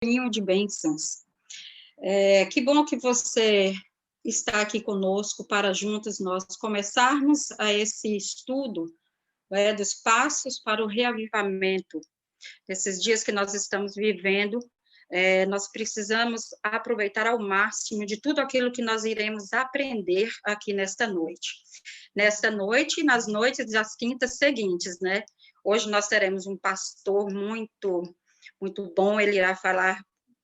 De bênçãos. Que bom que você está aqui conosco para juntos nós começarmos a esse estudo dos passos para o reavivamento. Nesses dias que nós estamos vivendo, nós precisamos aproveitar ao máximo de tudo aquilo que nós iremos aprender aqui nesta noite. Nesta noite e nas noites das quintas seguintes, né? Hoje nós teremos um pastor muito bom, ele irá falar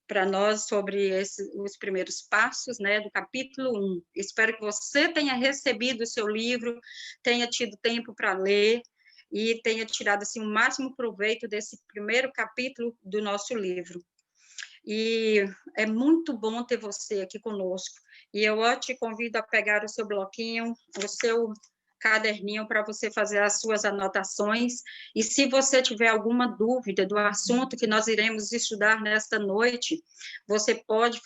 para nós sobre os primeiros passos, né, do capítulo 1. Espero que você tenha recebido o seu livro, tenha tido tempo para ler e tenha tirado assim, o máximo proveito desse primeiro capítulo do nosso livro. E é muito bom ter você aqui conosco. E eu te convido a pegar o seu bloquinho, o seu caderninho para você fazer as suas anotações, e se você tiver alguma dúvida do assunto que nós iremos estudar nesta noite, você pode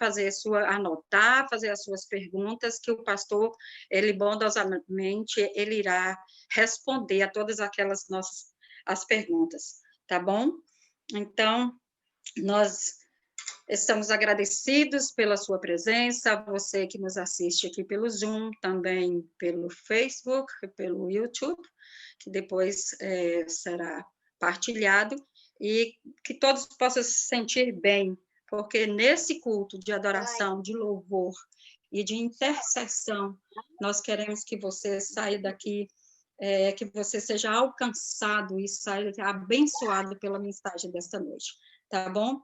anotar, fazer as suas perguntas, que o pastor, ele bondosamente, ele irá responder a todas aquelas as perguntas, tá bom? Então, nós estamos agradecidos pela sua presença, você que nos assiste aqui pelo Zoom, também pelo Facebook, pelo YouTube, que depois será partilhado, e que todos possam se sentir bem, porque nesse culto de adoração, de louvor e de intercessão, nós queremos que você saia daqui, que você seja alcançado e saia abençoado pela mensagem desta noite, tá bom?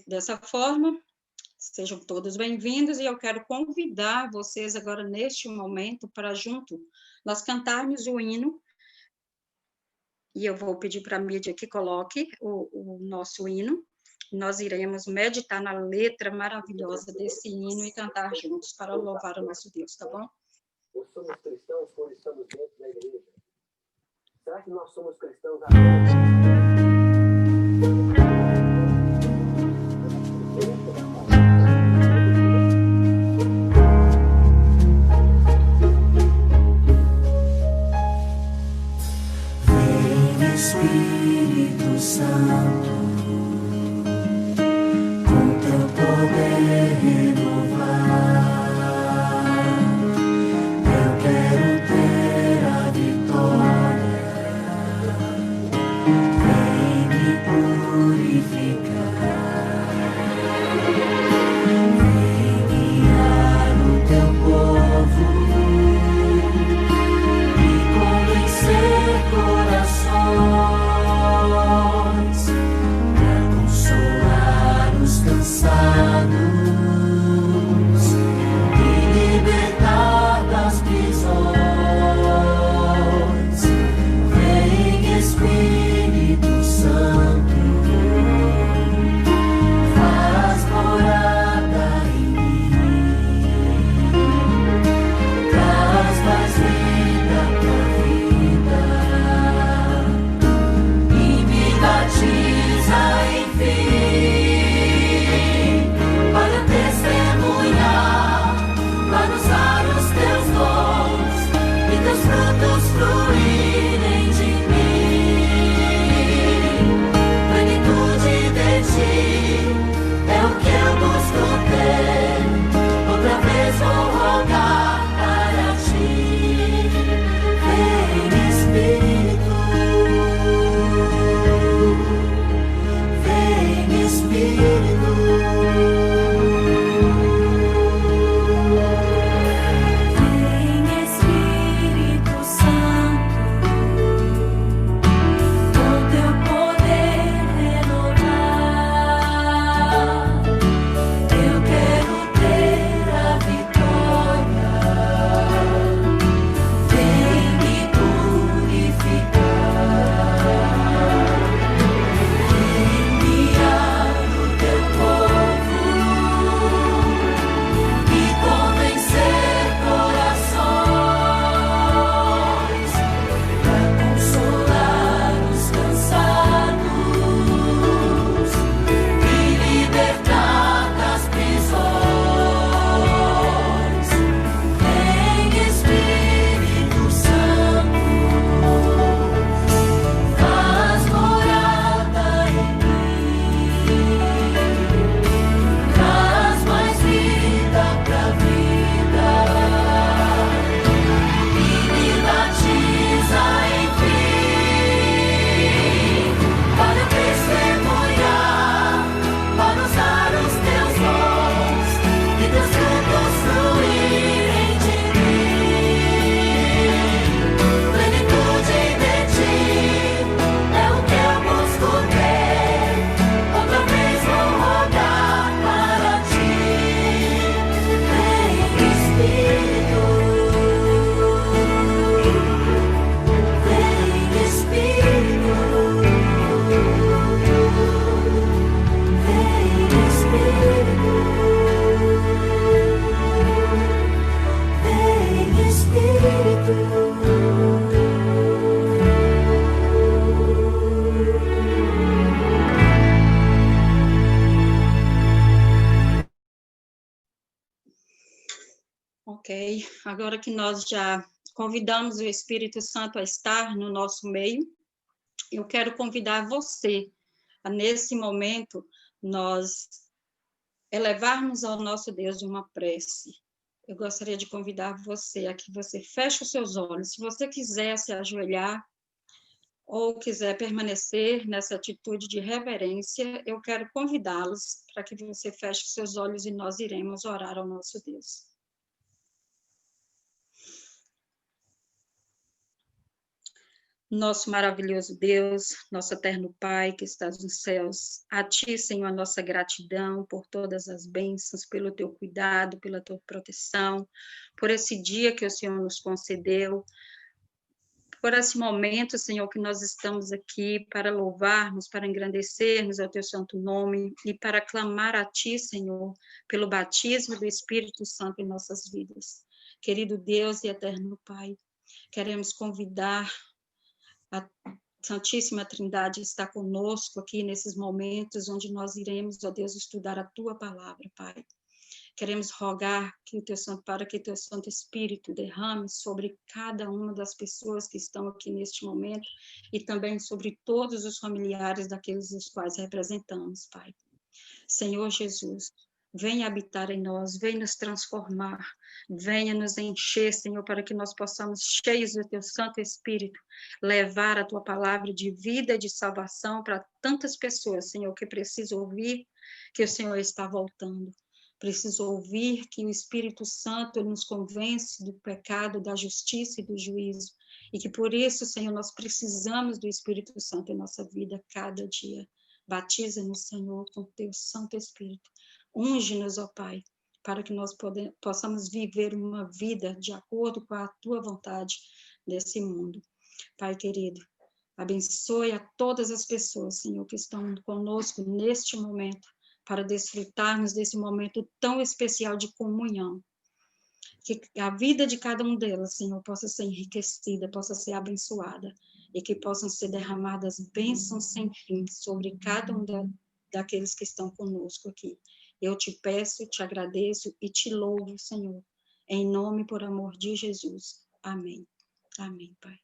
Dessa forma, sejam todos bem-vindos, e eu quero convidar vocês agora, neste momento, para junto nós cantarmos o hino, e eu vou pedir para a mídia que coloque o nosso hino, nós iremos meditar na letra maravilhosa desse hino e cantar juntos para louvar o nosso Deus, tá bom? Ou somos cristãos quando estamos dentro da igreja? Será que nós somos cristãos agora? Espírito Santo, com teu poder renovar, eu quero ter a vitória, vem me purificar, vem guiar o teu povo e convencer corações. Teu povo Ok, agora que nós já convidamos o Espírito Santo a estar no nosso meio, eu quero convidar você a, nesse momento, nós elevarmos ao nosso Deus uma prece. Eu gostaria de convidar você a que você feche os seus olhos. Se você quiser se ajoelhar ou quiser permanecer nessa atitude de reverência, eu quero convidá-los para que você feche os seus olhos e nós iremos orar ao nosso Deus. Nosso maravilhoso Deus, nosso eterno Pai que estás nos céus, a Ti, Senhor, a nossa gratidão por todas as bênçãos, pelo Teu cuidado, pela Tua proteção, por esse dia que o Senhor nos concedeu, por esse momento, Senhor, que nós estamos aqui para louvarmos, para engrandecermos ao Teu santo nome e para clamar a Ti, Senhor, pelo batismo do Espírito Santo em nossas vidas. Querido Deus e eterno Pai, queremos convidar a Santíssima Trindade está conosco aqui nesses momentos onde nós iremos, ó Deus, estudar a Tua palavra, Pai. Queremos rogar que para que o Teu Santo Espírito derrame sobre cada uma das pessoas que estão aqui neste momento e também sobre todos os familiares daqueles os quais representamos, Pai. Senhor Jesus, venha habitar em nós, venha nos transformar, venha nos encher, Senhor, para que nós possamos, cheios do Teu Santo Espírito, levar a Tua palavra de vida e de salvação para tantas pessoas, Senhor, que precisam ouvir que o Senhor está voltando. Preciso ouvir que o Espírito Santo nos convence do pecado, da justiça e do juízo, e que por isso, Senhor, nós precisamos do Espírito Santo em nossa vida cada dia. Batiza-nos, Senhor, com o Teu Santo Espírito. Unge-nos, ó Pai, para que nós possamos viver uma vida de acordo com a Tua vontade desse mundo. Pai querido, abençoe a todas as pessoas, Senhor, que estão conosco neste momento, para desfrutarmos desse momento tão especial de comunhão. Que a vida de cada um delas, Senhor, possa ser enriquecida, possa ser abençoada, e que possam ser derramadas bênçãos sem fim sobre cada um daqueles que estão conosco aqui. Eu te peço, te agradeço e te louvo, Senhor, em nome e por amor de Jesus. Amém. Amém, Pai.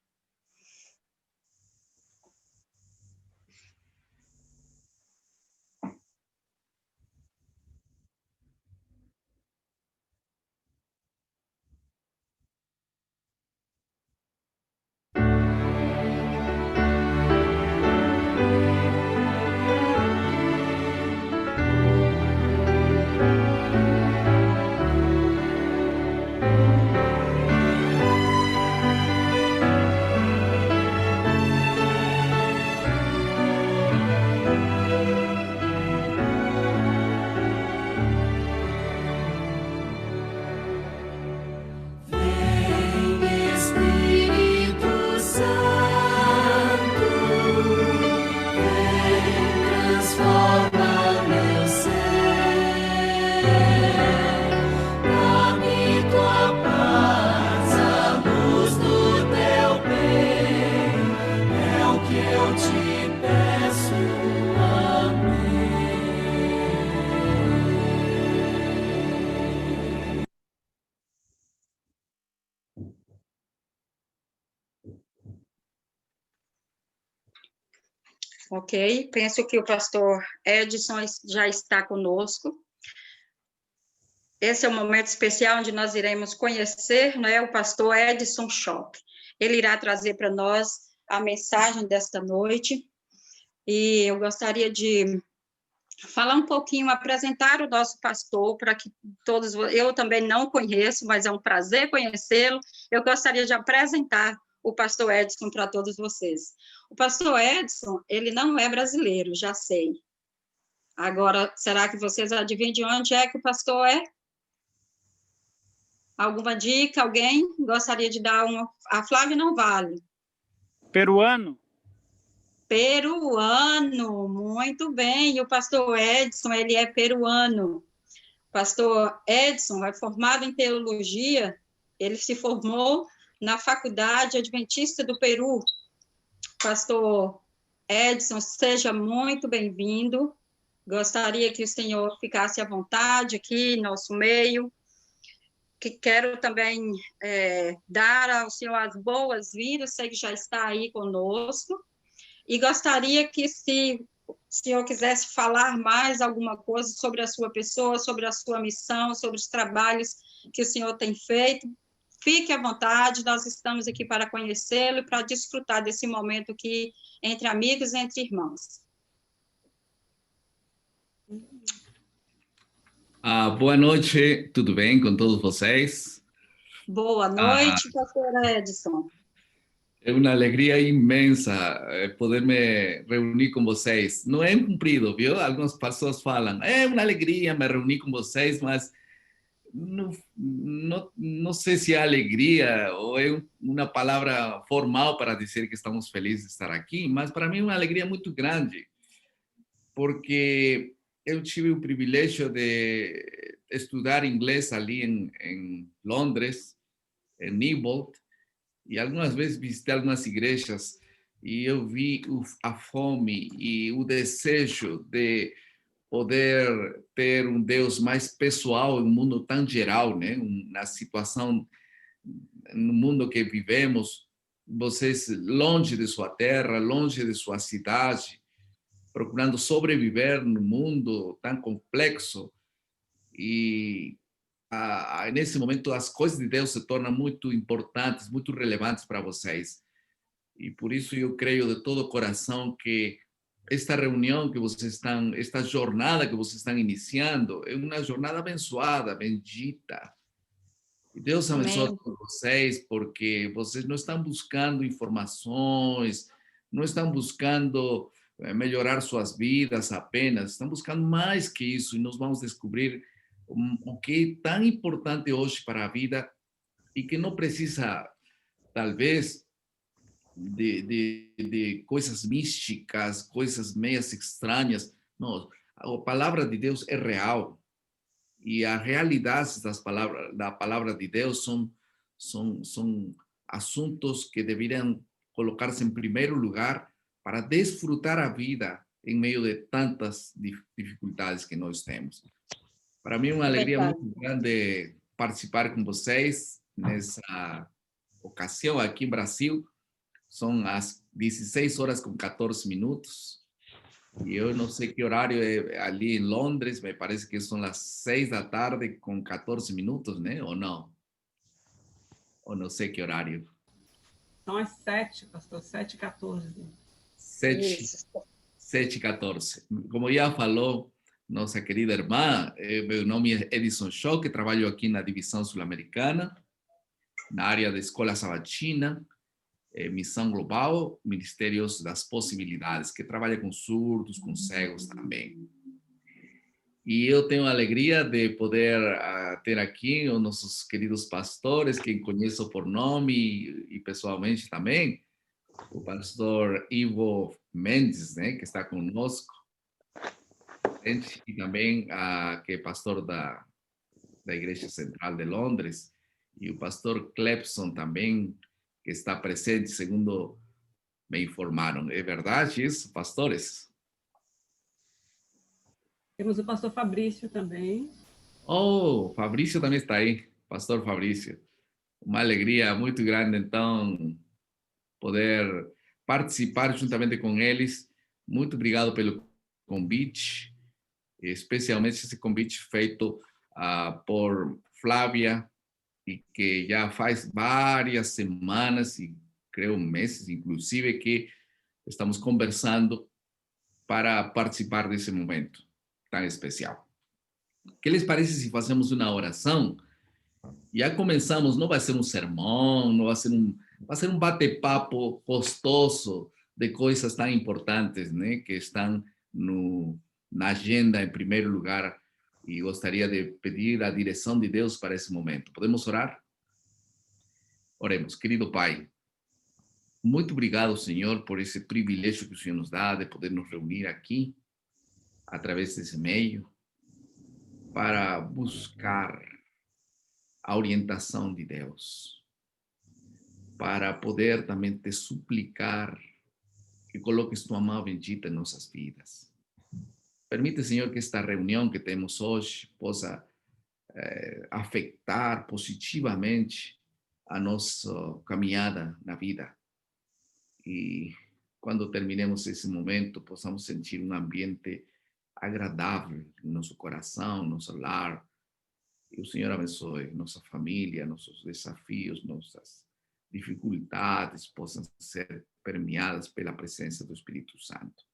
Ok, penso que o pastor Edson já está conosco. Esse é um momento especial onde nós iremos conhecer, né, o pastor Edson Schopp. Ele irá trazer para nós a mensagem desta noite, e eu gostaria de falar um pouquinho, apresentar o nosso pastor, para que todos, eu também não conheço, mas é um prazer conhecê-lo. Eu gostaria de apresentar o pastor Edson para todos vocês. O pastor Edson, ele não é brasileiro, já sei. Agora, será que vocês adivinham de onde é que o pastor é? Alguma dica? Alguém gostaria de dar uma? A Flávia não vale. Peruano. Peruano, muito bem. E o pastor Edson, ele é peruano. O pastor Edson é formado em teologia, ele se formou na Faculdade Adventista do Peru. Pastor Edson, seja muito bem-vindo. Gostaria que o senhor ficasse à vontade aqui em nosso meio. que quero também dar ao senhor as boas-vindas, sei que já está aí conosco, e gostaria que, se o senhor quisesse falar mais alguma coisa sobre a sua pessoa, sobre a sua missão, sobre os trabalhos que o senhor tem feito, fique à vontade, nós estamos aqui para conhecê-lo e para desfrutar desse momento aqui entre amigos e entre irmãos. Boa noite, tudo bem com todos vocês? Boa noite, pastor Edson. É uma alegria imensa poder me reunir com vocês. Não é cumprido, viu? Algumas pessoas falam, é uma alegria me reunir com vocês, mas não sei se é alegria ou é uma palavra formal para dizer que estamos felizes de estar aqui, mas para mim é uma alegria muito grande, porque eu tive o privilégio de estudar inglês ali em Londres, em Newbold, e algumas vezes visitei algumas igrejas e eu vi a fome e o desejo de poder ter um Deus mais pessoal em um mundo tão geral, né? Na situação, no mundo que vivemos, vocês longe de sua terra, longe de sua cidade, procurando sobreviver no mundo tão complexo. E nesse momento as coisas de Deus se tornam muito importantes, muito relevantes para vocês. E por isso eu creio de todo o coração que esta reunião que vocês estão, esta jornada que vocês estão iniciando, é uma jornada abençoada, bendita. E Deus abençoe vocês, porque vocês não estão buscando informações, não estão buscando melhorar suas vidas apenas, estão buscando mais que isso, e nós vamos descobrir o que é tão importante hoje para a vida e que não precisa, talvez, de coisas místicas, coisas meias estranhas. Não, a palavra de Deus é real e a realidade da palavra de Deus são assuntos que deveriam colocar-se em primeiro lugar para desfrutar a vida em meio de tantas dificuldades que nós temos. Para mim é uma alegria muito grande participar com vocês nessa ocasião aqui em Brasil. São as 16 horas com 14 minutos. E eu não sei que horário é ali em Londres, me parece que são as 6 da tarde com 14 minutos, né? Ou não? Ou não sei que horário. São as 7, pastor, 7h14. 7h14. Como já falou nossa querida irmã, meu nome é Edson Schock, trabalho aqui na divisão sul-americana, na área da escola sabatina, Missão Global, Ministérios das Possibilidades, que trabalha com surdos, com cegos também. E eu tenho a alegria de poder ter aqui os nossos queridos pastores, que conheço por nome e pessoalmente também, o pastor Ivo Mendes, né, que está conosco, e também que é pastor da Igreja Central de Londres, e o pastor Clepson também, que está presente, segundo me informaram. É verdade isso, pastores? Temos o pastor Fabrício também. Oh, Fabrício também está aí, pastor Fabrício. Uma alegria muito grande, então, poder participar juntamente com eles. Muito obrigado pelo convite, especialmente esse convite feito por Flávia, e que já faz várias semanas, e creio meses, inclusive, que estamos conversando para participar desse momento tão especial. O que lhes parece se fazemos uma oração? Já começamos, não vai ser um sermão, não vai ser um bate-papo gostoso de coisas tão importantes, né, que estão na agenda em primeiro lugar, e gostaria de pedir a direção de Deus para esse momento. Podemos orar? Oremos. Querido Pai, muito obrigado, Senhor, por esse privilégio que o Senhor nos dá de poder nos reunir aqui, através desse meio, para buscar a orientação de Deus, para poder também te suplicar que coloques tua mão bendita em nossas vidas. Permite, Senhor, que esta reunião que temos hoje possa afetar positivamente a nossa caminhada na vida. E quando terminemos esse momento, possamos sentir um ambiente agradável no nosso coração, no nosso lar. E o Senhor abençoe nossa família, nossos desafios, nossas dificuldades possam ser permeadas pela presença do Espírito Santo.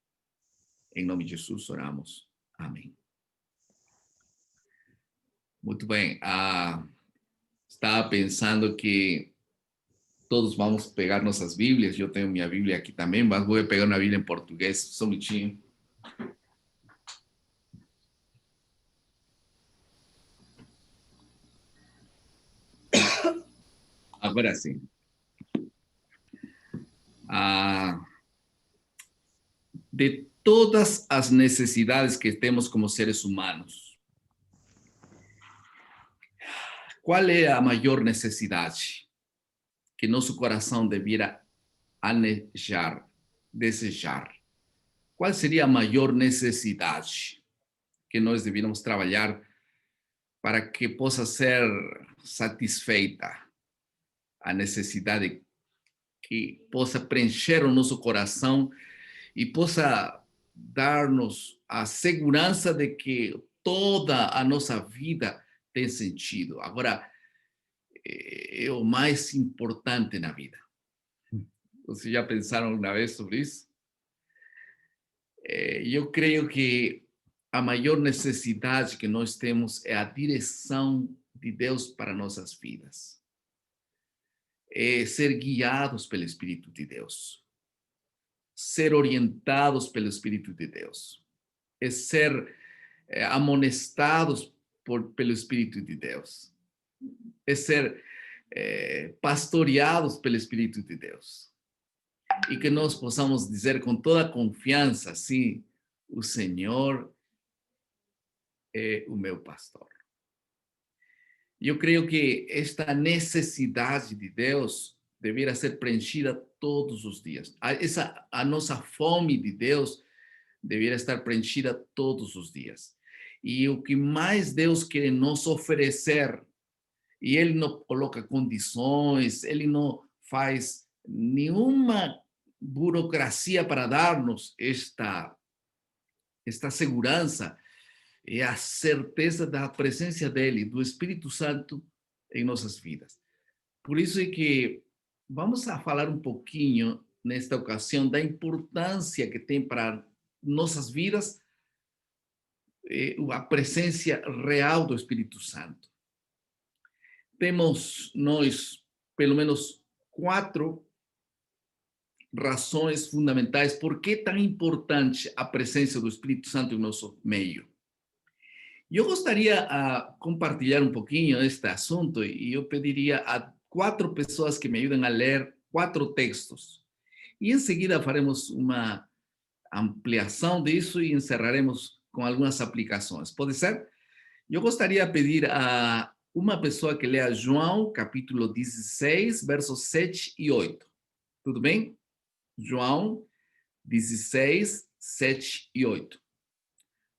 Em nome de Jesus oramos. Amém. Muito bem. Estava pensando que todos vamos pegar nossas Bíblias. Eu tenho minha Bíblia aqui também, mas vou pegar uma Bíblia em português. Só um minutinho. Agora sim. De todas as necessidades que temos como seres humanos, qual é a maior necessidade que nosso coração deveria almejar, desejar? Qual seria a maior necessidade que nós deveríamos trabalhar para que possa ser satisfeita a necessidade que possa preencher o nosso coração e possa dar-nos a segurança de que toda a nossa vida tem sentido? Agora, é o mais importante na vida. Vocês já pensaram uma vez sobre isso? Eu creio que a maior necessidade que nós temos é a direção de Deus para nossas vidas. É ser guiados pelo Espírito de Deus. Ser orientados pelo Espírito de Deus. É ser amonestados pelo Espírito de Deus. É ser pastoreados pelo Espírito de Deus. E que nós possamos dizer com toda confiança, sim, o Senhor é o meu pastor. Eu creio que esta necessidade de Deus deveria ser preenchida todos os dias. A nossa fome de Deus deveria estar preenchida todos os dias. E o que mais Deus quer nos oferecer, e Ele não coloca condições, Ele não faz nenhuma burocracia para dar-nos esta segurança, é a certeza da presença dele, do Espírito Santo em nossas vidas. Por isso é que vamos a falar um pouquinho, nesta ocasião, da importância que tem para nossas vidas a presença real do Espírito Santo. Temos nós, pelo menos, 4 razões fundamentais por que é tão importante a presença do Espírito Santo em nosso meio. Eu gostaria de compartilhar um pouquinho este assunto e eu pediria a 4 pessoas que me ajudem a ler 4 textos. E em seguida faremos uma ampliação disso e encerraremos com algumas aplicações. Pode ser? Eu gostaria de pedir a uma pessoa que leia João, capítulo 16, versos 7 e 8. Tudo bem? João 16, 7 e 8.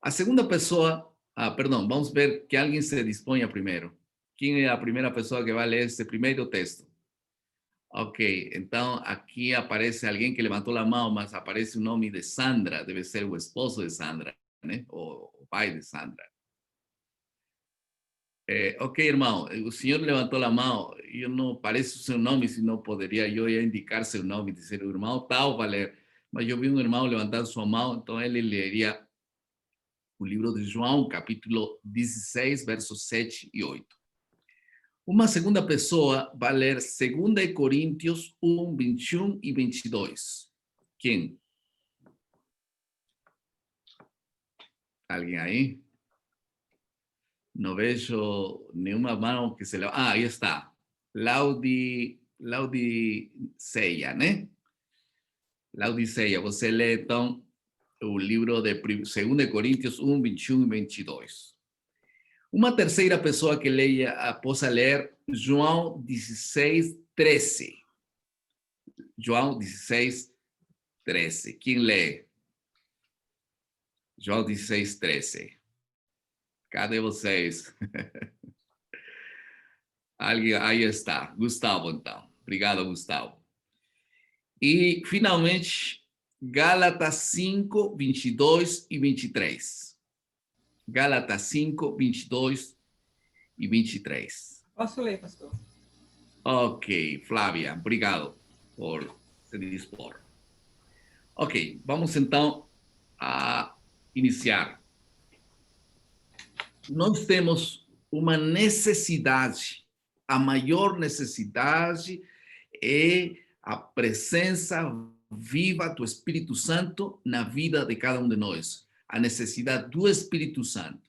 A segunda pessoa... perdão, vamos ver que alguém se disponha primeiro. Quem é a primeira pessoa que vai ler esse primeiro texto? Ok, então aqui aparece alguém que levantou a mão, mas aparece o nome de Sandra, deve ser o esposo de Sandra, né? Ou o pai de Sandra. Ok, irmão, o senhor levantou a mão, eu não parece o seu nome, se não poderia eu ia indicar seu nome, dizer o irmão tal, vai ler. Mas eu vi um irmão levantar sua mão, então ele leria o livro de João, capítulo 16, versos 7 e 8. Uma segunda pessoa vai ler 2 Coríntios 1, 21 e 22. Quem? Alguém aí? Não vejo nenhuma mão que se levante. Aí está. Laodiceia, né? Laodiceia. Você lê, então, o livro de 2 Coríntios 1, 21 e 22. Uma terceira pessoa que leia, possa ler João 16, 13. João 16, 13. Quem lê? João 16, 13. Cadê vocês? Alguém, aí está. Gustavo, então. Obrigado, Gustavo. E, finalmente, Gálatas 5, 22 e 23. Gálatas 5, 22 e 23. Posso ler, pastor? Ok, Flávia, obrigado por se dispor. Ok, vamos então a iniciar. Nós temos uma necessidade, a maior necessidade é a presença viva do Espírito Santo na vida de cada um de nós. A necessidade do Espírito Santo.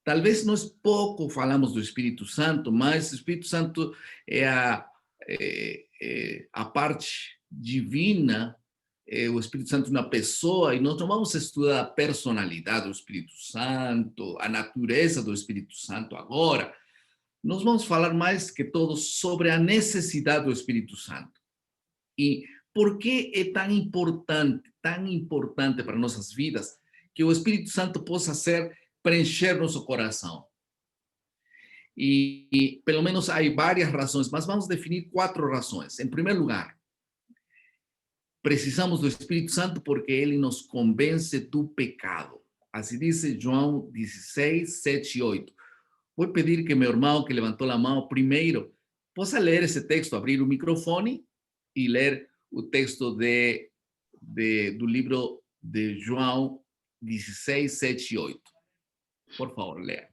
Talvez nós pouco falamos do Espírito Santo, mas o Espírito Santo é a parte divina, o Espírito Santo na pessoa, e nós não vamos estudar a personalidade do Espírito Santo, a natureza do Espírito Santo agora. Nós vamos falar mais que todo sobre a necessidade do Espírito Santo. E por que é tão importante para nossas vidas que o Espírito Santo possa preencher nosso coração. E pelo menos há várias razões, mas vamos definir 4 razões. Em primeiro lugar, precisamos do Espírito Santo porque ele nos convence do pecado. Assim diz João 16, 7 e 8. Vou pedir que meu irmão que levantou a mão primeiro possa ler esse texto, abrir o microfone e ler o texto do livro de João 16, 7 e 8. Por favor, leia.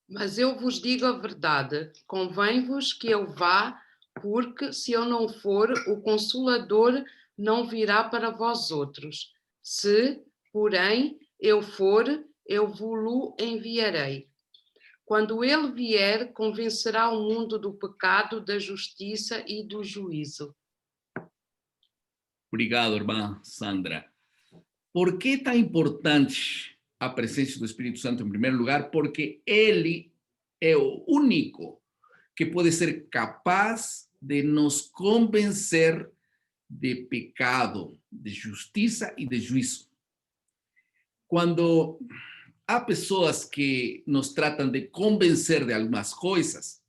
Mas eu vos digo a verdade, convém-vos que eu vá, porque se eu não for, o Consolador não virá para vós outros. Se, porém, eu for, eu vos-lo enviarei. Quando ele vier, convencerá o mundo do pecado, da justiça e do juízo. Obrigado, irmã Sandra. Por que é tão importante a presença do Espírito Santo em primeiro lugar? Porque ele é o único que pode ser capaz de nos convencer de pecado, de justiça e de juízo. Quando há pessoas que nos tratam de convencer de algumas coisas,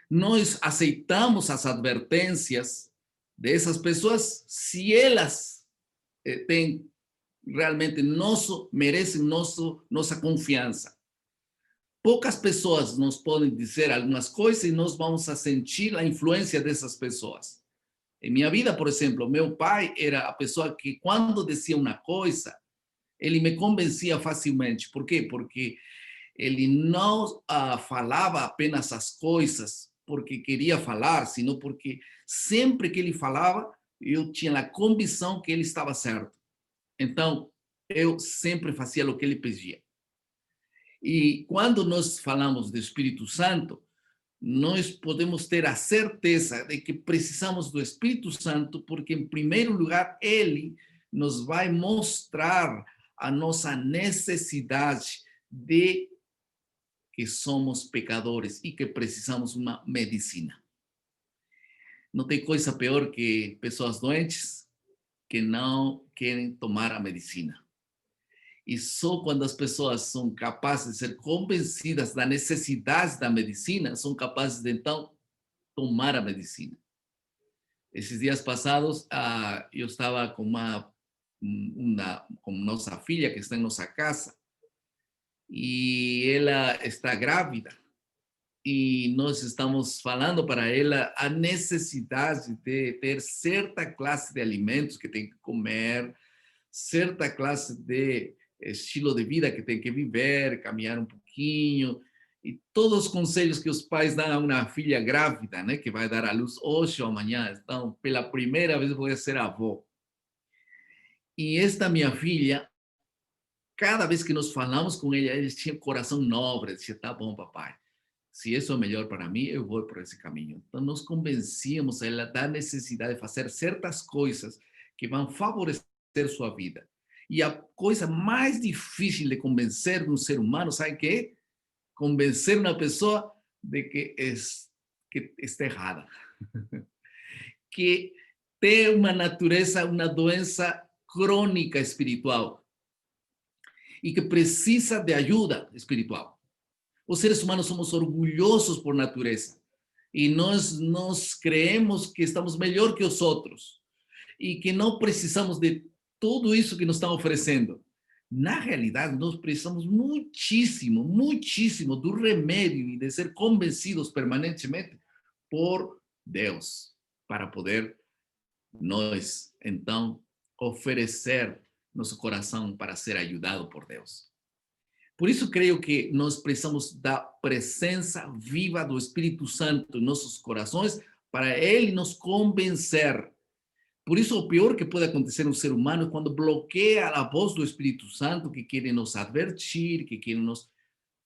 nós aceitamos as advertências dessas pessoas se elas têm realmente merecem nossa confiança. Poucas pessoas nos podem dizer algumas coisas e nós vamos a sentir a influência dessas pessoas. Em minha vida, por exemplo, meu pai era a pessoa que quando dizia uma coisa, ele me convencia facilmente. Por quê? Porque ele não falava apenas as coisas porque queria falar, senão porque sempre que ele falava, eu tinha a convicção que ele estava certo. Então, eu sempre fazia o que ele pedia. E quando nós falamos do Espírito Santo, nós podemos ter a certeza de que precisamos do Espírito Santo, porque, em primeiro lugar, ele nos vai mostrar a nossa necessidade de que somos pecadores e que precisamos de uma medicina. Não tem coisa pior que pessoas doentes que não querem tomar a medicina. E só quando as pessoas são capazes de ser convencidas da necessidade da medicina, são capazes de, então, tomar a medicina. Esses dias passados, eu estava com com nossa filha, que está em nossa casa, e ela está grávida. E nós estamos falando para ela a necessidade de ter certa classe de alimentos que tem que comer, certa classe de estilo de vida que tem que viver, caminhar um pouquinho, e todos os conselhos que os pais dão a uma filha grávida, né, que vai dar à luz hoje ou amanhã. Então, pela primeira vez, vou ser avó. E esta minha filha, cada vez que nós falamos com ela, ela tinha coração nobre, dizia, tá bom, papai, se isso é melhor para mim, eu vou por esse caminho. Então, nós convencíamos ela da necessidade de fazer certas coisas que vão favorecer sua vida. E a coisa mais difícil de convencer um ser humano, sabe o que é? Convencer uma pessoa de que está errada. Que tem uma natureza, uma doença crônica espiritual. E que precisa de ajuda espiritual. Os seres humanos somos orgulhosos por natureza e nós creemos que estamos melhor que os outros e que não precisamos de tudo isso que nos estão oferecendo. Na realidade, nós precisamos muitíssimo, muitíssimo do remédio e de ser convencidos permanentemente por Deus, para poder nós, então, oferecer nosso coração para ser ajudado por Deus. Por isso, creio que nós precisamos da presença viva do Espírito Santo em nossos corações para ele nos convencer. Por isso, o pior que pode acontecer no ser humano é quando bloqueia a voz do Espírito Santo, que quer nos advertir, que quer nos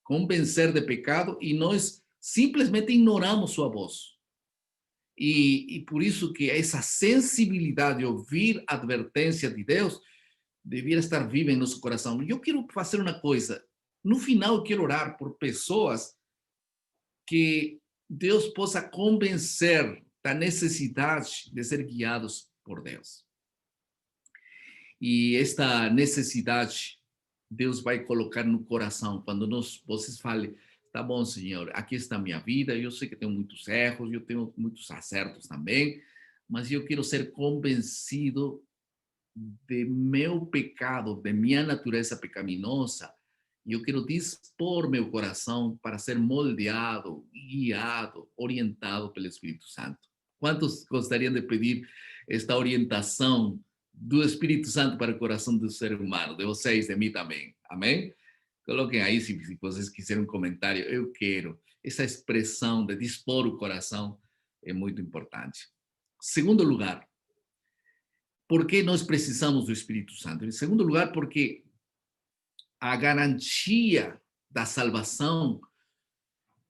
convencer de pecado, e nós simplesmente ignoramos sua voz. E por isso que essa sensibilidade de ouvir a advertência de Deus deveria estar viva em nosso coração. E eu quero fazer uma coisa. No final, eu quero orar por pessoas que Deus possa convencer da necessidade de ser guiados por Deus. E esta necessidade Deus vai colocar no coração quando vocês falem: tá bom, Senhor, aqui está a minha vida, eu sei que tenho muitos erros, eu tenho muitos acertos também, mas eu quero ser convencido de meu pecado, de minha natureza pecaminosa, e eu quero dispor meu coração para ser moldeado, guiado, orientado pelo Espírito Santo. Quantos gostariam de pedir esta orientação do Espírito Santo para o coração do ser humano, de vocês, de mim também? Amém? Coloquem aí, se vocês quiserem um comentário, eu quero. Essa expressão de dispor o coração é muito importante. Segundo lugar, por que nós precisamos do Espírito Santo? Em segundo lugar, porque a garantia da salvação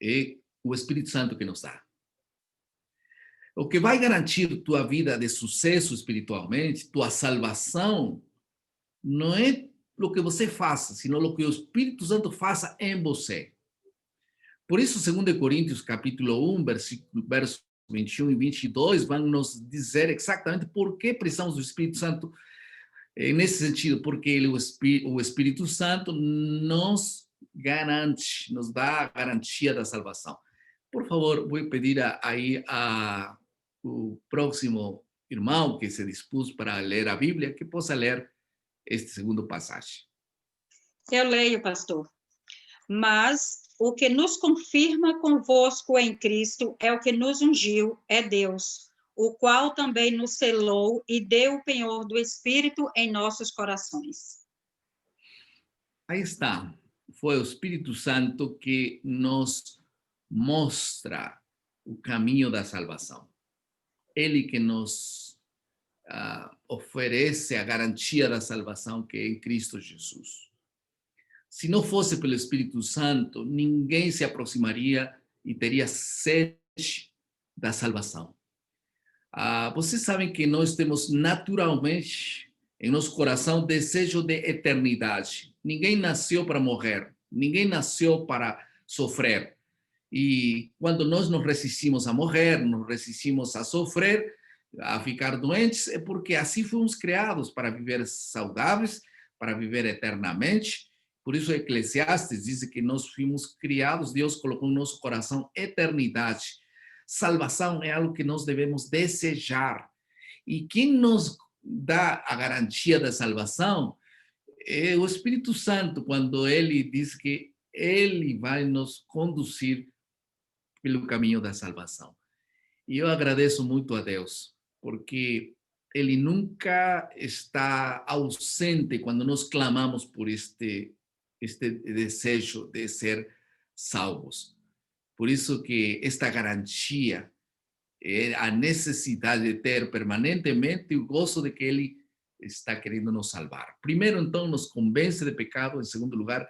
é o Espírito Santo que nos dá. O que vai garantir tua vida de sucesso espiritualmente, tua salvação, não é o que você faça, sino o que o Espírito Santo faça em você. Por isso, 2 Coríntios, capítulo 1, versos 21 e 22, vão nos dizer exatamente por que precisamos do Espírito Santo nesse sentido, porque ele, o Espírito Santo nos garante, nos dá a garantia da salvação. Por favor, vou pedir aí o próximo irmão que se dispôs para ler a Bíblia, que possa ler este segundo passagem. Eu leio, pastor. Mas o que nos confirma convosco em Cristo é o que nos ungiu, é Deus, o qual também nos selou e deu o penhor do Espírito em nossos corações. Aí está. Foi o Espírito Santo que nos mostra o caminho da salvação. Ele que nos oferece a garantia da salvação que é em Cristo Jesus. Se não fosse pelo Espírito Santo, ninguém se aproximaria e teria sede da salvação. Vocês sabem que nós temos naturalmente em nosso coração desejo de eternidade. Ninguém nasceu para morrer, ninguém nasceu para sofrer. E quando nós nos resistimos a morrer, nos resistimos a sofrer, a ficar doentes, é porque assim fomos criados para viver saudáveis, para viver eternamente. Por isso, Eclesiastes diz que nós fomos criados, Deus colocou no nosso coração eternidade. Salvação é algo que nós devemos desejar. E quem nos dá a garantia da salvação é o Espírito Santo, quando ele diz que ele vai nos conduzir pelo caminho da salvação. E eu agradeço muito a Deus, porque ele nunca está ausente quando nós clamamos por este desejo de ser salvos. Por isso que esta garantia é a necessidade de ter permanentemente o gozo de que ele está querendo nos salvar. Primeiro, então, nos convence de pecado. Em segundo lugar,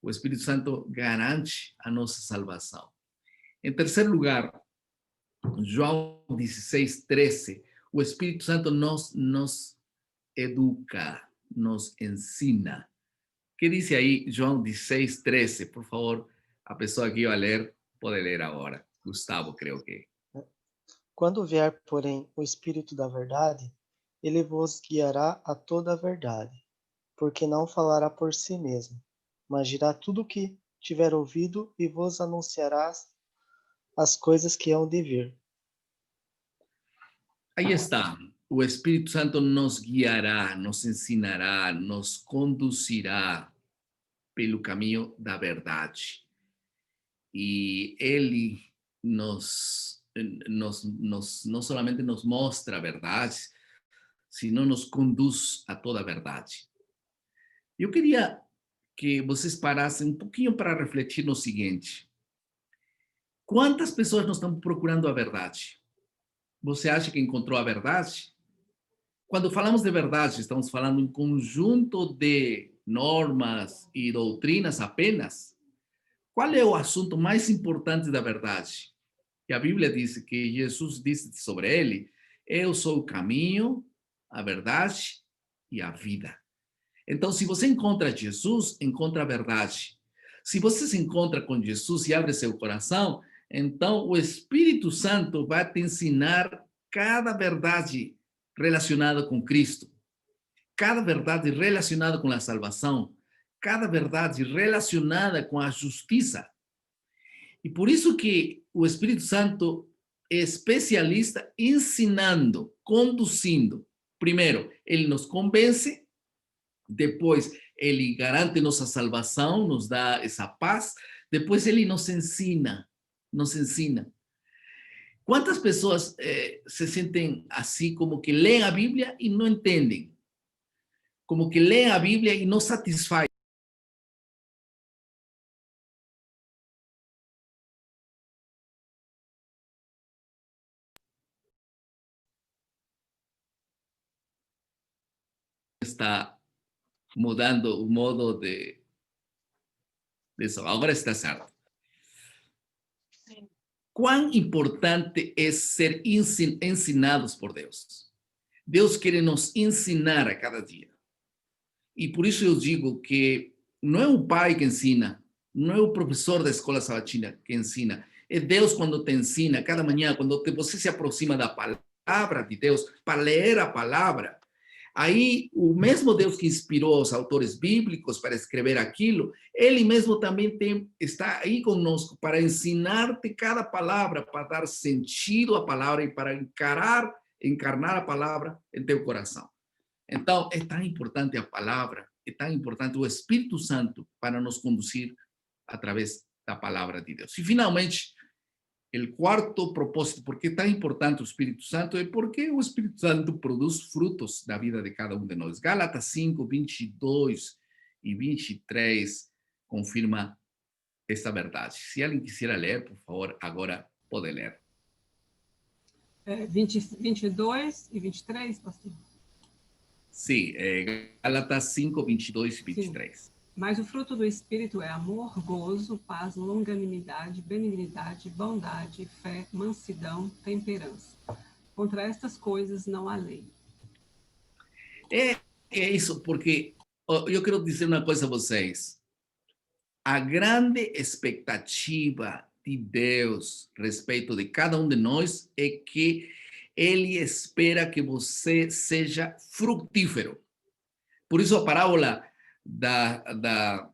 o Espírito Santo garante a nossa salvação. Em terceiro lugar, João 16:13, o Espírito Santo nos educa, nos ensina. O que diz aí João 16:13? Por favor, a pessoa que vai ler, pode ler agora. Gustavo, creio que. Quando vier, porém, o Espírito da verdade, ele vos guiará a toda a verdade, porque não falará por si mesmo, mas dirá tudo o que tiver ouvido e vos anunciará as coisas que hão de vir. Aí está. O Espírito Santo nos guiará, nos ensinará, nos conduzirá pelo caminho da verdade. E ele não somente nos mostra a verdade, sino nos conduz a toda a verdade. Eu queria que vocês parassem um pouquinho para refletir no seguinte: quantas pessoas não estão procurando a verdade? Você acha que encontrou a verdade? Quando falamos de verdade, estamos falando em um conjunto de normas e doutrinas apenas? Qual é o assunto mais importante da verdade? E a Bíblia diz que Jesus disse sobre ele: eu sou o caminho, a verdade e a vida. Então, se você encontra Jesus, encontra a verdade. Se você se encontra com Jesus e abre seu coração, então o Espírito Santo vai te ensinar cada verdade relacionada com Cristo, cada verdade relacionada com a salvação, cada verdade relacionada com a justiça. E por isso que o Espírito Santo é especialista ensinando, conduzindo. Primeiro, ele nos convence, depois ele garante nossa salvação, nos dá essa paz, depois ele nos ensina, nos ensina. Quantas pessoas se sentem assim, como que leem a Bíblia e não entendem? Como que leem a Bíblia e não satisfaz? Está mudando o modo de isso. Agora está certo. Quão importante é ser ensinados por Deus. Deus quer nos ensinar a cada dia. E por isso eu digo que não é o pai que ensina, não é o professor da escola sabatina que ensina. É Deus quando te ensina, cada manhã, quando você se aproxima da palavra de Deus, para ler a palavra. Aí, o mesmo Deus que inspirou os autores bíblicos para escrever aquilo, ele mesmo também está aí conosco para ensinar-te cada palavra, para dar sentido à palavra e para encarnar a palavra em teu coração. Então, é tão importante a palavra, é tão importante o Espírito Santo para nos conduzir através da palavra de Deus. E, finalmente, o quarto propósito, por que é tão importante o Espírito Santo, é porque o Espírito Santo produz frutos da vida de cada um de nós. Gálatas 5, 22 e 23 confirma essa verdade. Se alguém quiser ler, por favor, agora pode ler. 22 e 23, pastor? Sim, Gálatas 5, 22 e 23. Sim. Mas o fruto do Espírito é amor, gozo, paz, longanimidade, benignidade, bondade, fé, mansidão, temperança. Contra estas coisas não há lei. É isso, porque eu quero dizer uma coisa a vocês. A grande expectativa de Deus a respeito de cada um de nós é que ele espera que você seja frutífero. Por isso a parábola da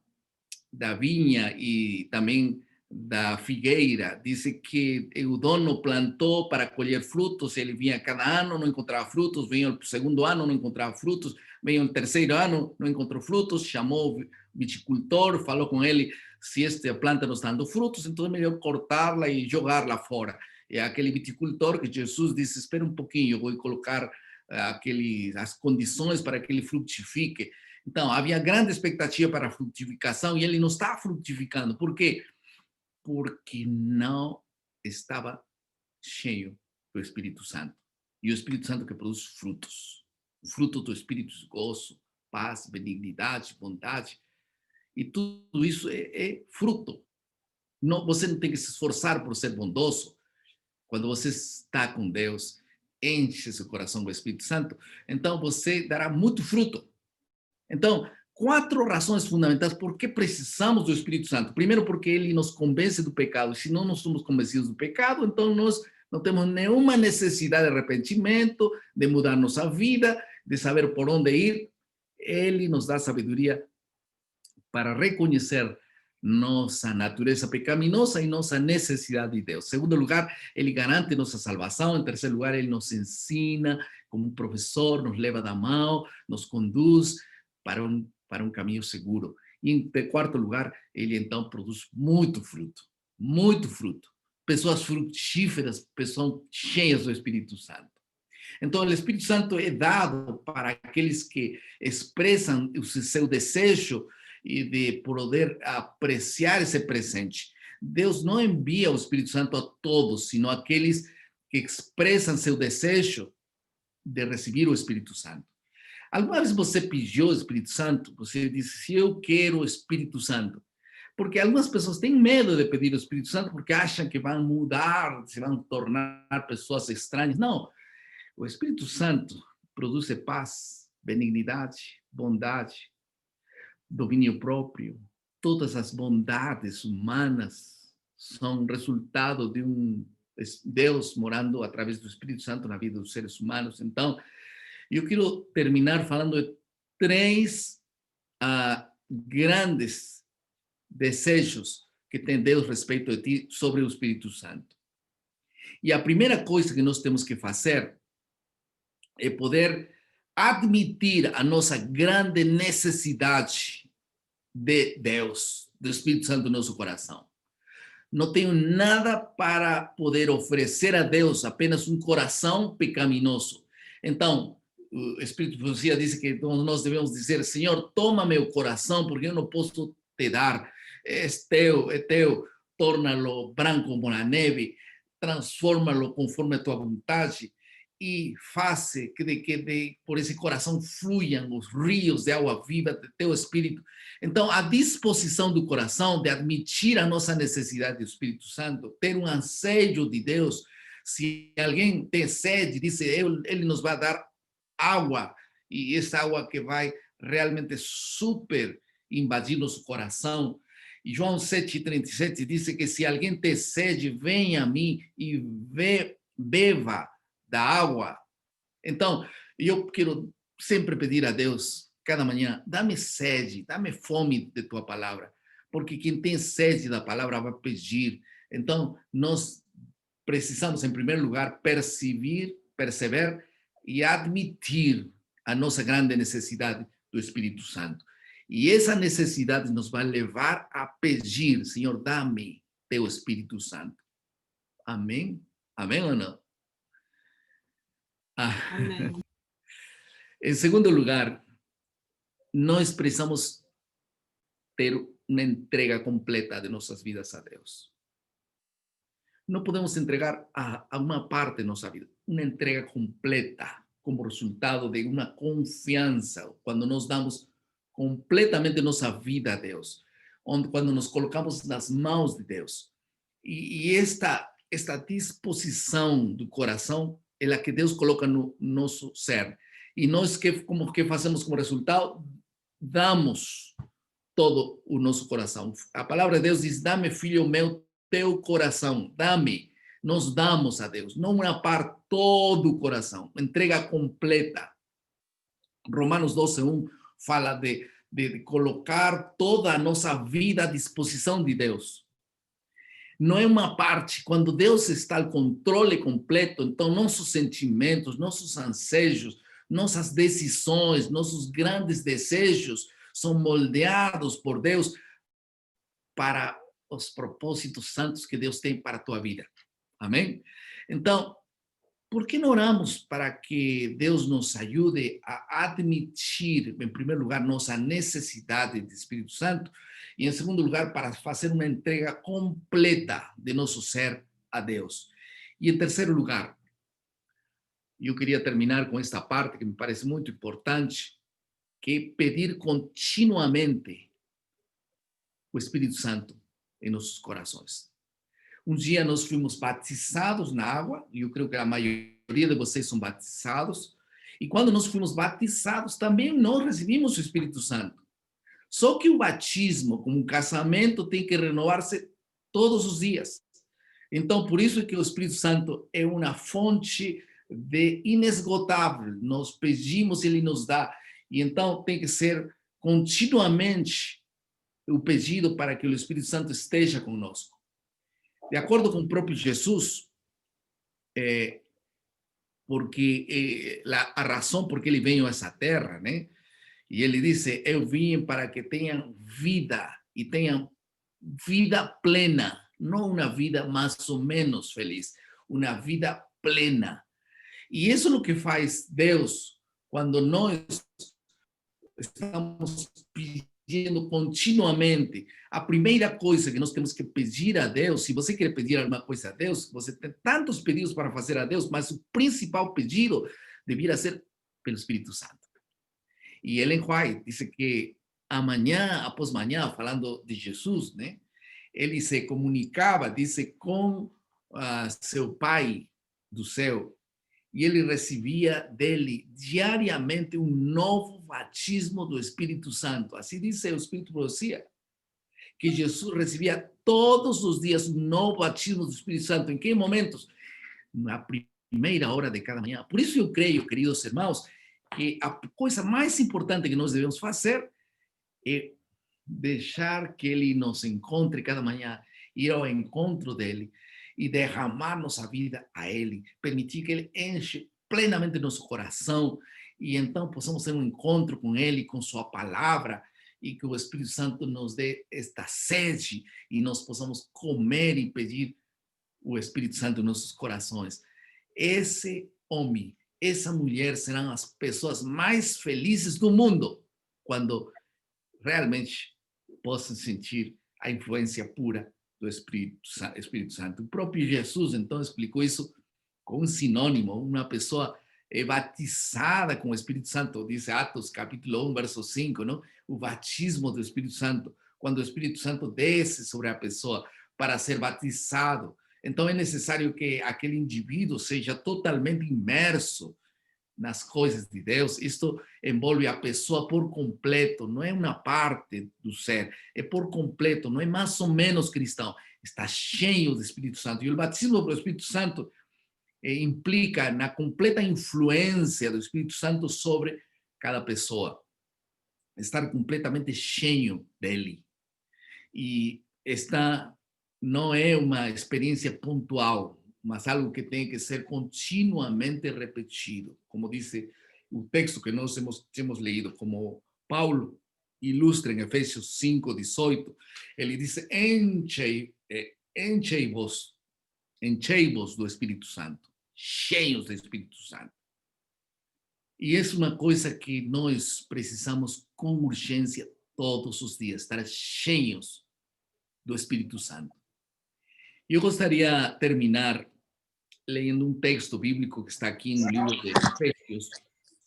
vinha e também da figueira diz que o dono plantou para colher frutos, ele vinha cada ano, não encontrava frutos, vinha o segundo ano, não encontrava frutos, veio o terceiro ano, não encontrou frutos, chamou o viticultor, falou com ele: se esta planta não está dando frutos, então é melhor cortá-la e jogá-la fora. É aquele viticultor que Jesus disse: espera um pouquinho, eu vou colocar as condições para que ele frutifique. Então, havia grande expectativa para a frutificação e ele não está frutificando. Por quê? Porque não estava cheio do Espírito Santo. E o Espírito Santo que produz frutos. O fruto do Espírito é gozo, paz, benignidade, bondade. E tudo isso é fruto. Não, você não tem que se esforçar por ser bondoso. Quando você está com Deus, enche seu coração com o Espírito Santo, então você dará muito fruto. Então, 4 razões fundamentais por que precisamos do Espírito Santo. Primeiro, porque ele nos convence do pecado. Se não somos convencidos do pecado, então nós não temos nenhuma necessidade de arrependimento, de mudar nossa vida, de saber por onde ir. Ele nos dá sabedoria para reconhecer nossa natureza pecaminosa e nossa necessidade de Deus. Em segundo lugar, ele garante nossa salvação. Em terceiro lugar, ele nos ensina como um professor, nos leva da mão, nos conduz para um caminho seguro. E em quarto lugar, ele então produz muito fruto. Pessoas frutíferas, pessoas cheias do Espírito Santo. Então, o Espírito Santo é dado para aqueles que expressam o seu desejo e de poder apreciar esse presente. Deus não envia o Espírito Santo a todos, sino aqueles que expressam seu desejo de receber o Espírito Santo. Alguma vez você pediu o Espírito Santo? Você disse, eu quero o Espírito Santo. Porque algumas pessoas têm medo de pedir o Espírito Santo porque acham que vão mudar, se vão tornar pessoas estranhas. Não. O Espírito Santo produz paz, benignidade, bondade, domínio próprio. Todas as bondades humanas são resultado de um Deus morando através do Espírito Santo na vida dos seres humanos. Então, eu quero terminar falando de 3 grandes desejos que tem Deus a respeito de ti sobre o Espírito Santo. E a primeira coisa que nós temos que fazer é poder admitir a nossa grande necessidade de Deus, do Espírito Santo no nosso coração. Não tenho nada para poder oferecer a Deus, apenas um coração pecaminoso. Então, o Espírito de Profecia diz que nós devemos dizer, Senhor, toma meu coração, porque eu não posso te dar. É teu, torna-lo branco como a neve, transforma-lo conforme a tua vontade e faça que por esse coração fluam os rios de água viva de teu Espírito. Então, a disposição do coração de admitir a nossa necessidade do Espírito Santo, ter um anseio de Deus. Se alguém tem sede, diz, ele nos vai dar água, e essa água que vai realmente super invadir nosso coração. E João 7,37 diz que se alguém tem sede, venha a mim e beba da água. Então, eu quero sempre pedir a Deus, cada manhã, dá-me sede, dá-me fome de tua palavra, porque quem tem sede da palavra vai pedir. Então, nós precisamos, em primeiro lugar, perceber e admitir a nossa grande necessidade do Espírito Santo. E essa necessidade nos vai levar a pedir, Senhor, dá-me teu Espírito Santo. Amém? Amém ou não? Amém. Em segundo lugar, nós precisamos ter uma entrega completa de nossas vidas a Deus. Não podemos entregar a uma parte de nossa vida, uma entrega completa, como resultado de uma confiança, quando nós damos completamente nossa vida a Deus, quando nos colocamos nas mãos de Deus. E esta disposição do coração é a que Deus coloca no nosso ser. E nós, como que fazemos como resultado? Damos todo o nosso coração. A palavra de Deus diz, dá-me, filho meu, teu coração, dá-me. Nós damos a Deus, não uma parte, todo o coração, entrega completa. Romanos 12:1 fala de colocar toda a nossa vida à disposição de Deus. Não é uma parte. Quando Deus está ao controle completo, então nossos sentimentos, nossos anseios, nossas decisões, nossos grandes desejos são moldeados por Deus para os propósitos santos que Deus tem para a tua vida. Amém? Então, por que não oramos para que Deus nos ajude a admitir, em primeiro lugar, nossa necessidade de Espírito Santo e, em segundo lugar, para fazer uma entrega completa de nosso ser a Deus? E, em terceiro lugar, eu queria terminar com esta parte que me parece muito importante, que é pedir continuamente o Espírito Santo em nossos corações. Um dia nós fomos batizados na água, e eu creio que a maioria de vocês são batizados, e quando nós fomos batizados, também nós recebemos o Espírito Santo. Só que o batismo, como um casamento, tem que renovar-se todos os dias. Então, por isso é que o Espírito Santo é uma fonte de inesgotável. Nós pedimos, ele nos dá. E então tem que ser continuamente o pedido para que o Espírito Santo esteja conosco. De acordo com o próprio Jesus, porque a razão por que ele veio a essa terra, né? E ele disse, eu vim para que tenham vida e tenham vida plena, não uma vida mais ou menos feliz, uma vida plena. E isso é o que faz Deus quando nós estamos pedindo continuamente. A primeira coisa que nós temos que pedir a Deus, se você quer pedir alguma coisa a Deus, você tem tantos pedidos para fazer a Deus, mas o principal pedido deveria ser pelo Espírito Santo. E Ellen White disse que amanhã, após manhã, falando de Jesus, né, ele se comunicava, disse, com seu Pai do céu, e ele recebia dele diariamente um novo batismo do Espírito Santo. Assim diz o Espírito Profecia, que Jesus recebia todos os dias um novo batismo do Espírito Santo. Em que momentos? Na primeira hora de cada manhã. Por isso eu creio, queridos irmãos, que a coisa mais importante que nós devemos fazer é deixar que ele nos encontre cada manhã, ir ao encontro dele e derramar nossa vida a ele, permitir que ele enche plenamente nosso coração e então possamos ter um encontro com ele, com sua palavra, e que o Espírito Santo nos dê esta sede e nós possamos comer e pedir o Espírito Santo em nossos corações. Esse homem, essa mulher serão as pessoas mais felizes do mundo quando realmente possam sentir a influência pura do Espírito Santo. O próprio Jesus, então, explicou isso com um sinônimo. Uma pessoa batizada com o Espírito Santo, diz Atos, capítulo 1, verso 5, não? O batismo do Espírito Santo, quando o Espírito Santo desce sobre a pessoa para ser batizado. Então, é necessário que aquele indivíduo seja totalmente imerso nas coisas de Deus. Isto envolve a pessoa por completo, não é uma parte do ser, é por completo, não é mais ou menos cristão, está cheio do Espírito Santo. E o batismo do Espírito Santo implica na completa influência do Espírito Santo sobre cada pessoa, estar completamente cheio dele. E esta não é uma experiência pontual, mas algo que tem que ser continuamente repetido. Como diz o texto que nós temos lido, como Paulo ilustra em Efésios 5:18, ele diz, enchei-vos do Espírito Santo, cheios do Espírito Santo. E essa é uma coisa que nós precisamos com urgência todos os dias, estar cheios do Espírito Santo. Eu gostaria de terminar lendo um texto bíblico que está aqui no livro de Efésios,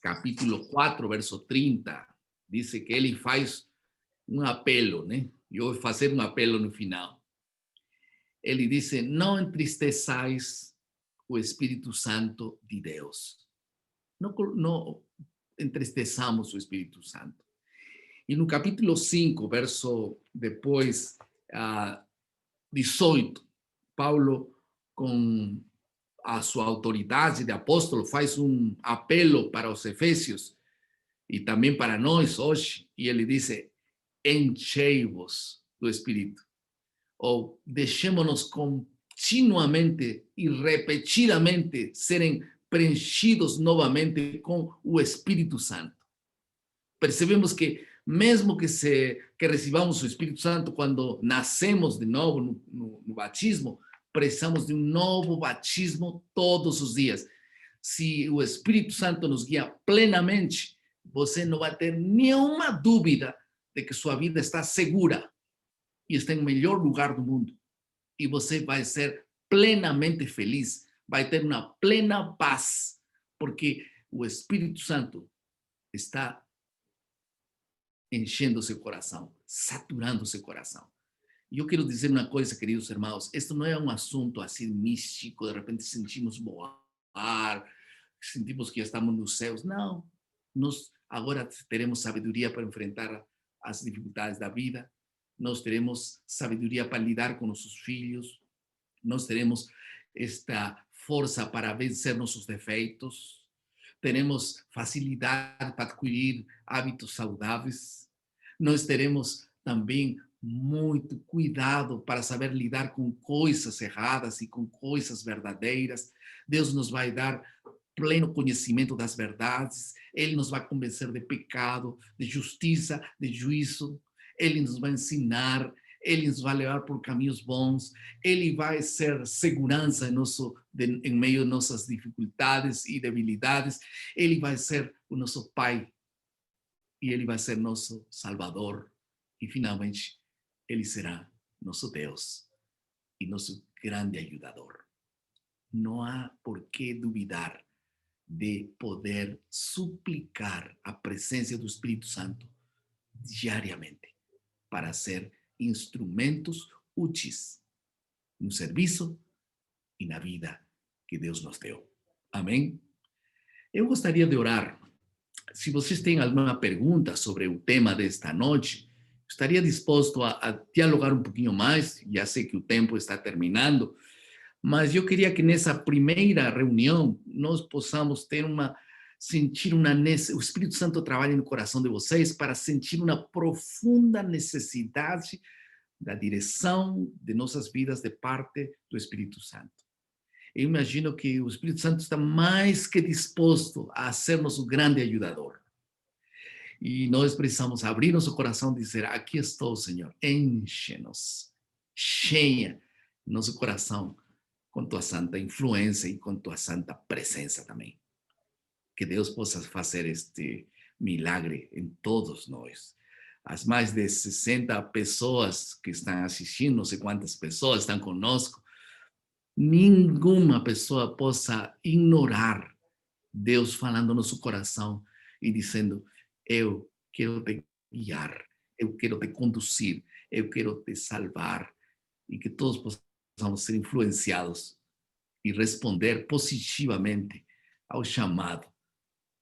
capítulo 4, verso 30. Diz que ele faz um apelo, né? Eu vou fazer um apelo no final. Ele diz, não entristeçais o Espírito Santo de Deus. Não entristeçamos o Espírito Santo. E no capítulo 5, verso depois 18, Paulo, com a sua autoridade de apóstolo, faz um apelo para os efésios e também para nós hoje, e ele diz, enchei-vos do Espírito, ou deixemos-nos continuamente e repetidamente serem preenchidos novamente com o Espírito Santo. Percebemos que mesmo que recebamos o Espírito Santo quando nascemos de novo no batismo, precisamos de um novo batismo todos os dias. Se o Espírito Santo nos guia plenamente, você não vai ter nenhuma dúvida de que sua vida está segura e está em melhor lugar do mundo. E você vai ser plenamente feliz, vai ter uma plena paz, porque o Espírito Santo está enchendo seu coração, saturando seu coração. E eu quero dizer uma coisa, queridos irmãos, isto não é um assunto assim místico, de repente sentimos voar, sentimos que estamos nos céus. Não, nós agora teremos sabedoria para enfrentar as dificuldades da vida, nós teremos sabedoria para lidar com nossos filhos, nós teremos esta força para vencer nossos defeitos, teremos facilidade para adquirir hábitos saudáveis, nós teremos também muito cuidado para saber lidar com coisas erradas e com coisas verdadeiras. Deus nos vai dar pleno conhecimento das verdades. Ele nos vai convencer de pecado, de justiça, de juízo. Ele nos vai ensinar, ele nos vai levar por caminhos bons. Ele vai ser segurança em meio de nossas dificuldades e debilidades. Ele vai ser o nosso Pai e ele vai ser nosso Salvador. E finalmente, ele será nosso Deus e nosso grande ajudador. Não há por que duvidar de poder suplicar a presença do Espírito Santo diariamente para ser instrumentos úteis no serviço e na vida que Deus nos deu. Amém? Eu gostaria de orar. Se vocês têm alguma pergunta sobre o tema desta noite, estaria disposto a dialogar um pouquinho mais. Já sei que o tempo está terminando, mas eu queria que nessa primeira reunião nós possamos sentir o Espírito Santo trabalha no coração de vocês para sentir uma profunda necessidade da direção de nossas vidas de parte do Espírito Santo. Eu imagino que o Espírito Santo está mais que disposto a ser nosso grande ajudador. E nós precisamos abrir nosso coração e dizer: aqui estou, Senhor, enche-nos, cheia nosso coração com tua santa influência e com tua santa presença também. Que Deus possa fazer este milagre em todos nós. As mais de 60 pessoas que estão assistindo, não sei quantas pessoas estão conosco, nenhuma pessoa possa ignorar Deus falando no nosso coração e dizendo: eu quero te guiar, eu quero te conduzir, eu quero te salvar. E que todos possamos ser influenciados e responder positivamente ao chamado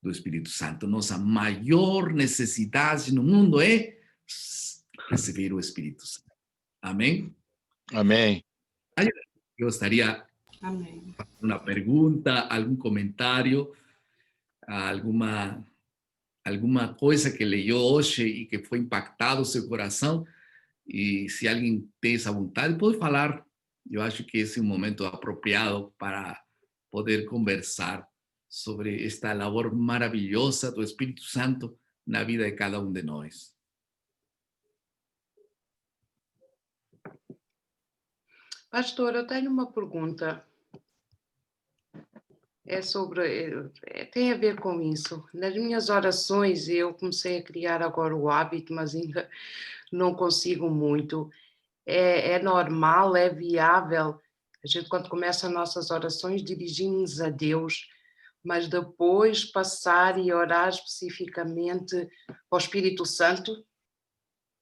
do Espírito Santo. Nossa maior necessidade no mundo é receber o Espírito Santo. Amém? Amém. Eu gostaria Amém. de fazer uma pergunta, algum comentário, alguma coisa que leu hoje e que foi impactado o seu coração. E se alguém tem essa vontade, pode falar. Eu acho que esse é um momento apropriado para poder conversar sobre esta labor maravilhosa do Espírito Santo na vida de cada um de nós. Pastor, eu tenho uma pergunta. Tem a ver com isso. Nas minhas orações, eu comecei a criar agora o hábito, mas ainda não consigo muito. É normal, é viável, a gente quando começa as nossas orações dirigimos-nos a Deus, mas depois passar e orar especificamente ao Espírito Santo,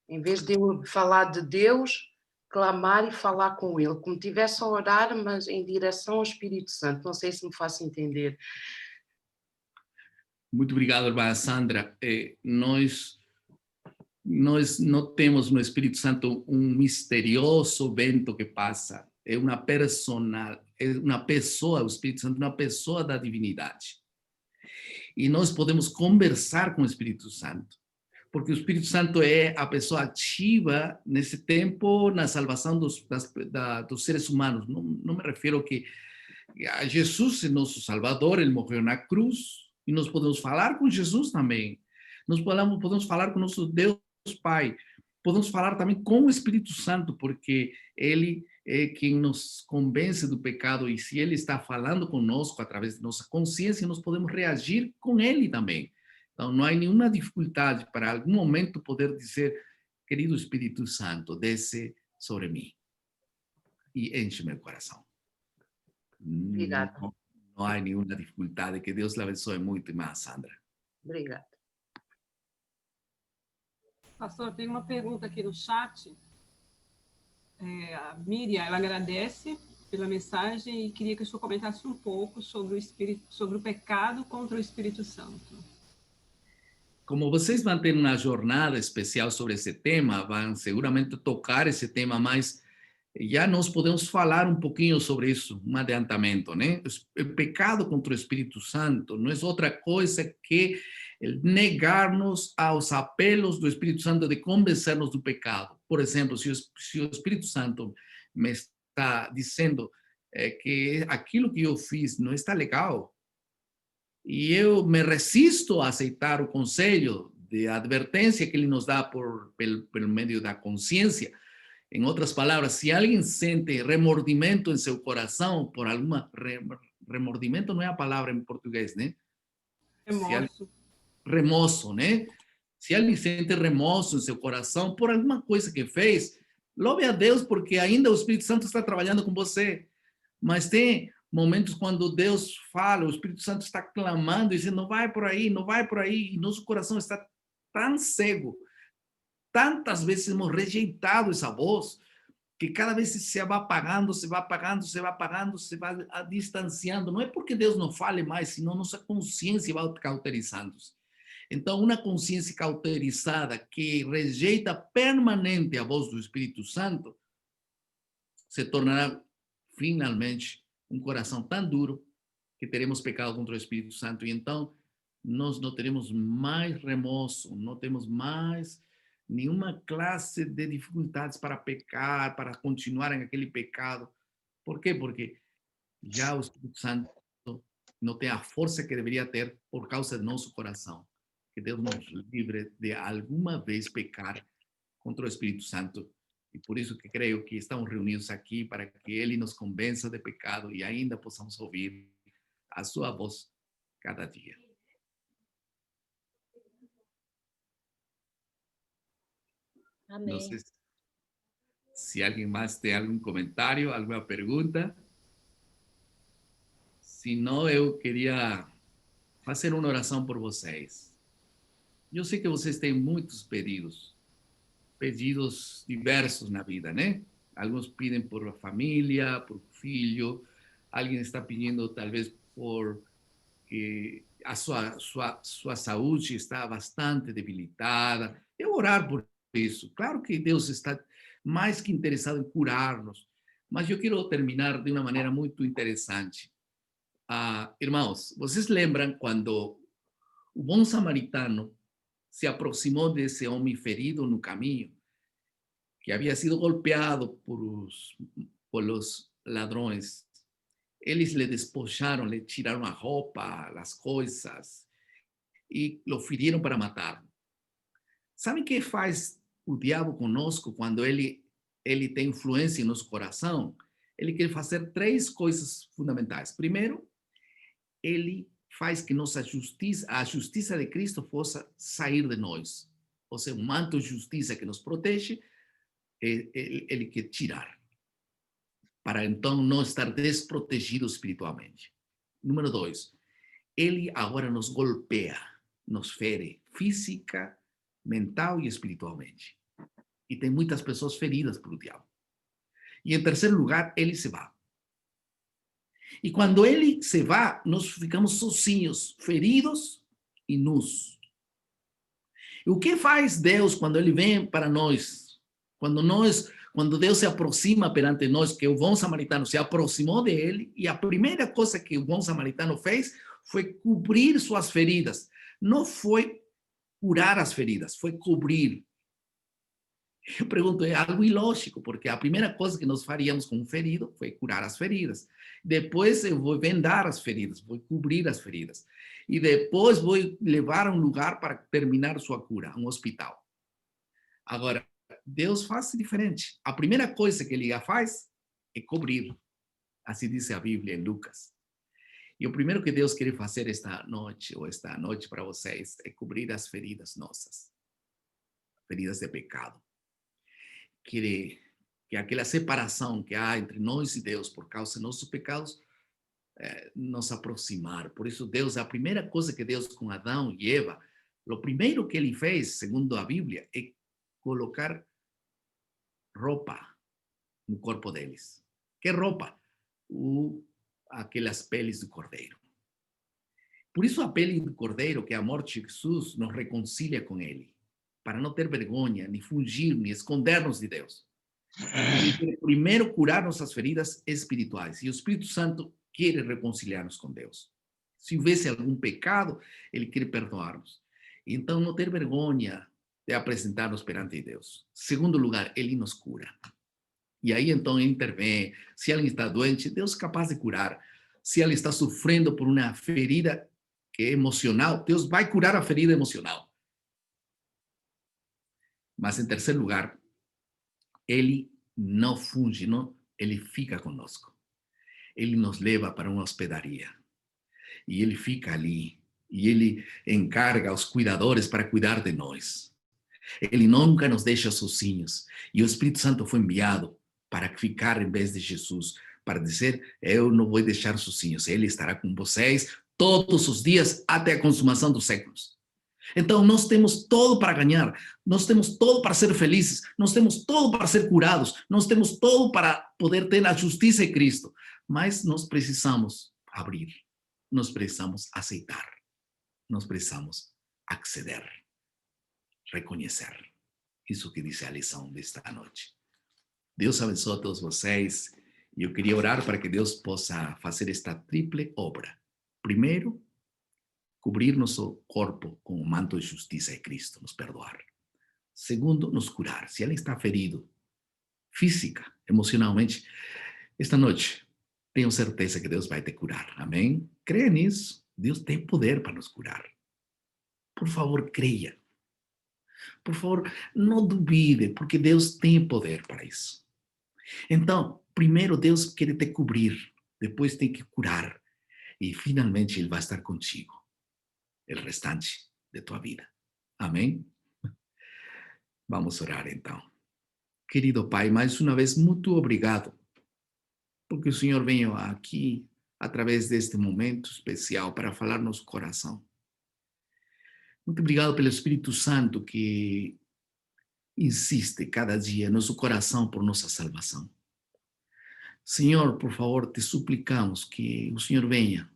em vez de eu falar de Deus, clamar e falar com Ele, como tivesse a orar, mas em direção ao Espírito Santo. Não sei se me faço entender. Muito obrigado, irmã Sandra. Nós não temos no Espírito Santo um misterioso vento que passa. É uma pessoa, o Espírito Santo é uma pessoa da divindade. E nós podemos conversar com o Espírito Santo, porque o Espírito Santo é a pessoa ativa nesse tempo na salvação dos seres humanos. Não me refiro que a Jesus é nosso Salvador, ele morreu na cruz, e nós podemos falar com Jesus também. Nós podemos falar com nosso Deus Pai. Podemos falar também com o Espírito Santo, porque ele é quem nos convence do pecado, e se ele está falando conosco através de nossa consciência, nós podemos reagir com ele também. Então, não há nenhuma dificuldade para algum momento poder dizer: querido Espírito Santo, desce sobre mim e enche meu coração. Obrigada. Não há nenhuma dificuldade. Que Deus lhe abençoe muito, irmã Sandra. Obrigada. Pastor, tem uma pergunta aqui no chat. A Miriam, ela agradece pela mensagem e queria que o senhor comentasse um pouco sobre o pecado contra o Espírito Santo. Como vocês vão ter uma jornada especial sobre esse tema, vão seguramente tocar esse tema, mas já nós podemos falar um pouquinho sobre isso, um adiantamento, né? O pecado contra o Espírito Santo não é outra coisa que el negar-nos aos apelos do Espírito Santo de convencer-nos do pecado. Por exemplo, se o Espírito Santo me está dizendo que aquilo que eu fiz não está legal, e eu me resisto a aceitar o conselho de advertência que ele nos dá pelo meio da consciência. Em outras palavras, se alguém sente remordimento em seu coração por alguma... remordimento não é a palavra em português, né? Remorso. Remorso, né? Se alguém sente remorso em seu coração por alguma coisa que fez, louve a Deus, porque ainda o Espírito Santo está trabalhando com você. Mas tem momentos quando Deus fala, o Espírito Santo está clamando e dizendo, não vai por aí, não vai por aí, e nosso coração está tão cego. Tantas vezes hemos rejeitado essa voz, que cada vez se vai apagando, se vai apagando, se vai apagando, se vai distanciando. Não é porque Deus não fale mais, senão nossa consciência vai cauterizando-se. Então, uma consciência cauterizada que rejeita permanente a voz do Espírito Santo se tornará finalmente um coração tão duro que teremos pecado contra o Espírito Santo. E então, nós não teremos mais remorso, não temos mais nenhuma classe de dificuldades para pecar, para continuar em aquele pecado. Por quê? Porque já o Espírito Santo não tem a força que deveria ter por causa do nosso coração. Que Deus nos livre de alguma vez pecar contra o Espírito Santo. E por isso que creio que estamos reunidos aqui para que Ele nos convença de pecado e ainda possamos ouvir a sua voz cada dia. Amém. Não sei se alguém mais tem algum comentário, alguma pergunta. Se não, eu queria fazer uma oração por vocês. Eu sei que vocês têm muitos pedidos diversos na vida, né? Alguns pedem por família, por filho, alguém está pedindo talvez por que a sua saúde está bastante debilitada. Eu orar por isso. Claro que Deus está mais que interessado em curar-nos, mas eu quero terminar de uma maneira muito interessante. Irmãos, vocês lembram quando o bom samaritano se aproximou desse homem ferido no caminho, que havia sido golpeado por los ladrões? Eles lhe despojaram, lhe tiraram a roupa, as coisas, e o feriram para matar. Sabe o que faz o diabo conosco quando ele tem influência em nosso coração? Ele quer fazer 3 coisas fundamentais. Primeiro, ele faz que a justiça de Cristo possa sair de nós. Ou seja, um manto de justiça que nos protege, ele quer tirar, para então não estar desprotegido espiritualmente. Número 2, ele agora nos golpeia, nos fere física, mental e espiritualmente. E tem muitas pessoas feridas pelo diabo. E em terceiro lugar, ele se vai. E quando ele se vai, nós ficamos sozinhos, feridos e nus. E o que faz Deus quando ele vem para nós? Quando Deus se aproxima perante nós, que o bom samaritano se aproximou dele, e a primeira coisa que o bom samaritano fez foi cobrir suas feridas. Não foi curar as feridas, foi cobrir. Eu pergunto, é algo ilógico, porque a primeira coisa que nós faríamos com um ferido foi curar as feridas. Depois eu vou vendar as feridas, vou cobrir as feridas. E depois vou levar a um lugar para terminar sua cura, um hospital. Agora, Deus faz diferente. A primeira coisa que ele faz é cobrir. Assim diz a Bíblia em Lucas. E o primeiro que Deus quer fazer esta noite para vocês, é cobrir as feridas nossas. Feridas de pecado. Que aquela separação que há entre nós e Deus por causa de nossos pecados, nos aproximar. Por isso, Deus, a primeira coisa que Deus com Adão e Eva, o primeiro que ele fez, segundo a Bíblia, é colocar roupa no corpo deles. Que roupa? Aquelas peles do cordeiro. Por isso a pele do cordeiro, que é a morte de Jesus, nos reconcilia com ele, para não ter vergonha, nem fugir, nem esconder-nos de Deus. Ele quer primeiro curar nossas feridas espirituais, e o Espírito Santo quer reconciliar-nos com Deus. Se houvesse algum pecado, ele quer perdoar-nos. Então, não ter vergonha de apresentar-nos perante Deus. Segundo lugar, Ele nos cura. E aí, então, intervém. Se alguém está doente, Deus é capaz de curar. Se ela está sofrendo por uma ferida que é emocional, Deus vai curar a ferida emocional. Mas, em terceiro lugar, Ele não funge, não, Ele fica conosco. Ele nos leva para uma hospedaria. E Ele fica ali. E Ele encarga os cuidadores para cuidar de nós. Ele nunca nos deixa sozinhos. E o Espírito Santo foi enviado para ficar em vez de Jesus, para dizer, eu não vou deixar sozinhos. Ele estará com vocês todos os dias até a consumação dos séculos. Então, nós temos todo para ganhar, nós temos todo para ser felizes, nós temos todo para ser curados, nós temos todo para poder ter a justiça de Cristo, mas nós precisamos abrir, nós precisamos aceitar, nós precisamos acceder, reconhecer. Isso que diz a lição desta noite. Deus abençoe a todos vocês e eu queria orar para que Deus possa fazer esta triple obra. Primeiro, cobrir nosso corpo com o manto de justiça de Cristo, nos perdoar. Segundo, nos curar. Se ele está ferido, física, emocionalmente, esta noite, tenho certeza que Deus vai te curar. Amém? Creia nisso. Deus tem poder para nos curar. Por favor, creia. Por favor, não duvide, porque Deus tem poder para isso. Então, primeiro Deus quer te cobrir, depois tem que curar, e finalmente Ele vai estar contigo o restante de tua vida. Amém? Vamos orar então. Querido Pai, mais uma vez, muito obrigado, porque o Senhor veio aqui, através deste momento especial, para falar no nosso coração. Muito obrigado pelo Espírito Santo que insiste cada dia no nosso coração por nossa salvação. Senhor, por favor, te suplicamos que o Senhor venha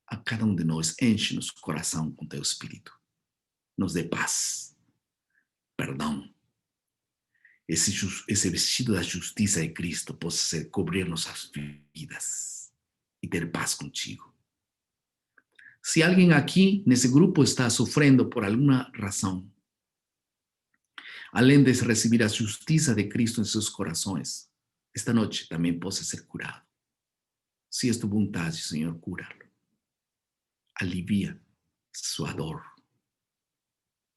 a cada um de nós, enche nosso coração com teu Espírito. Nos dê paz, perdão. Esse vestido da justiça de Cristo possa cobrir nossas vidas e ter paz contigo. Se alguém aqui, nesse grupo, está sofrendo por alguma razão, além de receber a justiça de Cristo em seus corações, esta noite também possa ser curado. Se é tua vontade, Senhor, cura-lo. Alivia sua dor.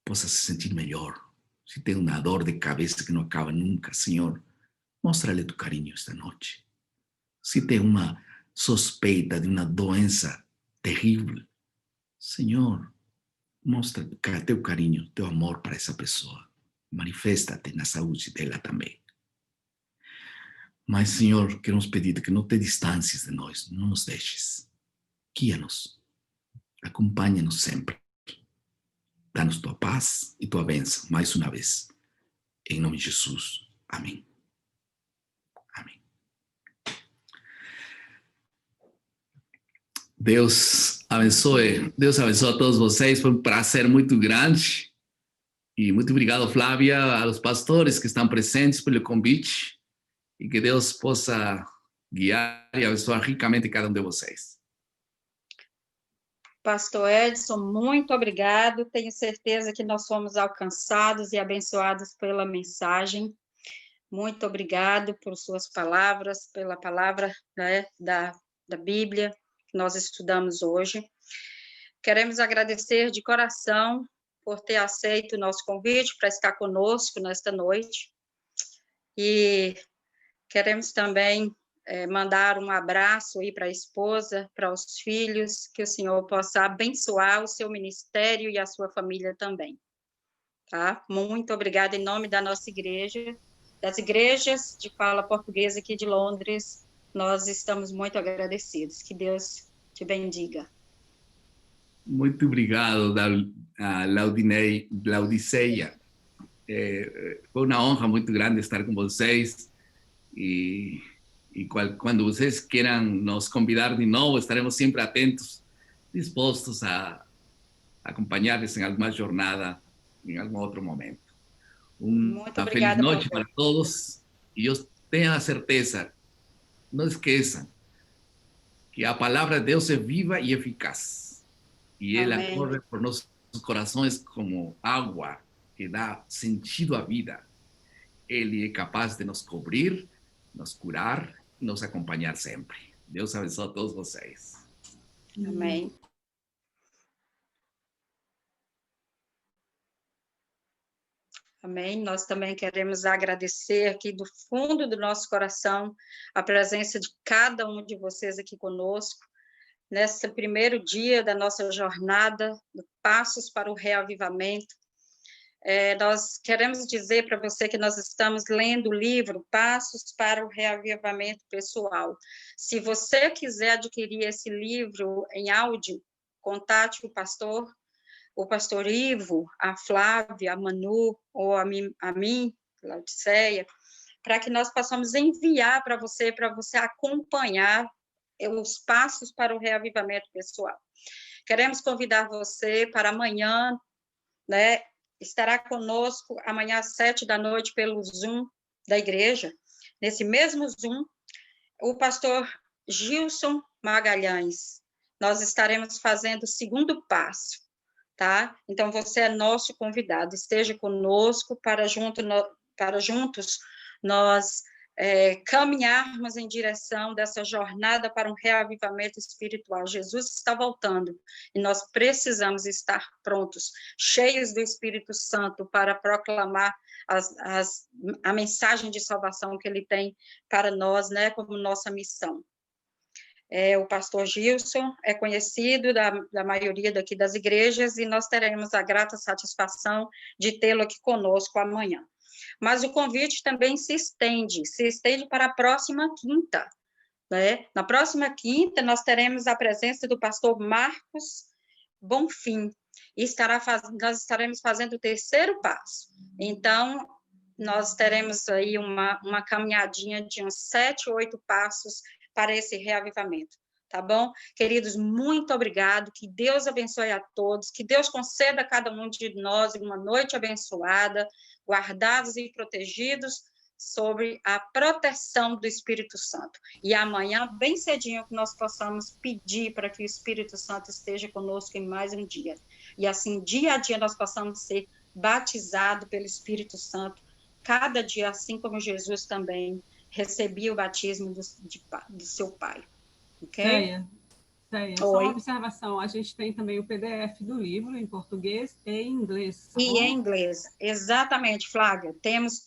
Possa se sentir melhor. Se tem uma dor de cabeça que não acaba nunca, Senhor, mostra-lhe tu carinho esta noite. Se tem uma suspeita de uma doença terrível, Senhor, mostra teu carinho, teu amor para essa pessoa. Manifesta-te na saúde dela também. Mas, Senhor, queremos pedir que não te distancies de nós, não nos deixes. Guia-nos. Acompanha-nos sempre. Dá-nos tua paz e tua bênção, mais uma vez. Em nome de Jesus. Amém. Amém. Deus abençoe a todos vocês. Foi um prazer muito grande. E muito obrigado, Flávia, aos pastores que estão presentes pelo convite. E que Deus possa guiar e abençoar ricamente cada um de vocês. Pastor Edson, muito obrigado. Tenho certeza que nós fomos alcançados e abençoados pela mensagem. Muito obrigado por suas palavras, pela palavra, né, da Bíblia que nós estudamos hoje. Queremos agradecer de coração por ter aceito o nosso convite para estar conosco nesta noite. E queremos também mandar um abraço aí para a esposa, para os filhos, que o Senhor possa abençoar o seu ministério e a sua família também. Tá? Muito obrigada em nome da nossa igreja, das igrejas de fala portuguesa aqui de Londres. Nós estamos muito agradecidos. Que Deus te bendiga. Muito obrigado, Laudiceia. Foi uma honra muito grande estar com vocês e quando vocês queiram nos convidar de novo, estaremos sempre atentos, dispostos a acompanhar-les em alguma jornada, em algum outro momento. Uma feliz noite para todos e eu tenho a certeza, não esqueçam, que a palavra de Deus é viva e eficaz e ela corre por nossos coração é como água que dá sentido à vida. Ele é capaz de nos cobrir, nos curar e nos acompanhar sempre. Deus abençoe a todos vocês. Amém. Amém. Nós também queremos agradecer aqui do fundo do nosso coração a presença de cada um de vocês aqui conosco, nesse primeiro dia da nossa jornada, do Passos para o Reavivamento. Nós queremos dizer para você que nós estamos lendo o livro Passos para o Reavivamento Pessoal. Se você quiser adquirir esse livro em áudio, contate o pastor Ivo, a Flávia, a Manu, ou a mim, Laodiceia, para que nós possamos enviar para você acompanhar os passos para o reavivamento pessoal. Queremos convidar você para amanhã, né? Estará conosco amanhã às 7h pelo Zoom da igreja. Nesse mesmo Zoom, o pastor Gilson Magalhães. Nós estaremos fazendo o segundo passo, tá? Então, você é nosso convidado. Esteja conosco para juntos nós caminharmos em direção dessa jornada para um reavivamento espiritual. Jesus está voltando e nós precisamos estar prontos, cheios do Espírito Santo para proclamar a mensagem de salvação que ele tem para nós, né, como nossa missão. O pastor Gilson é conhecido da maioria daqui das igrejas e nós teremos a grata satisfação de tê-lo aqui conosco amanhã. Mas o convite também se estende para a próxima quinta, né? Na próxima quinta, nós teremos a presença do pastor Marcos Bonfim, e nós estaremos fazendo o terceiro passo. Então, nós teremos aí uma caminhadinha de uns 7, 8 passos para esse reavivamento, tá bom? Queridos, muito obrigado, que Deus abençoe a todos, que Deus conceda a cada um de nós uma noite abençoada, guardados e protegidos sobre a proteção do Espírito Santo. E amanhã, bem cedinho, que nós possamos pedir para que o Espírito Santo esteja conosco em mais um dia. E assim, dia a dia, nós possamos ser batizados pelo Espírito Santo, cada dia, assim como Jesus também recebia o batismo do seu Pai. Ok? Só uma observação, a gente tem também o PDF do livro em português e em inglês. Tá e em inglês, exatamente, Flávia. Temos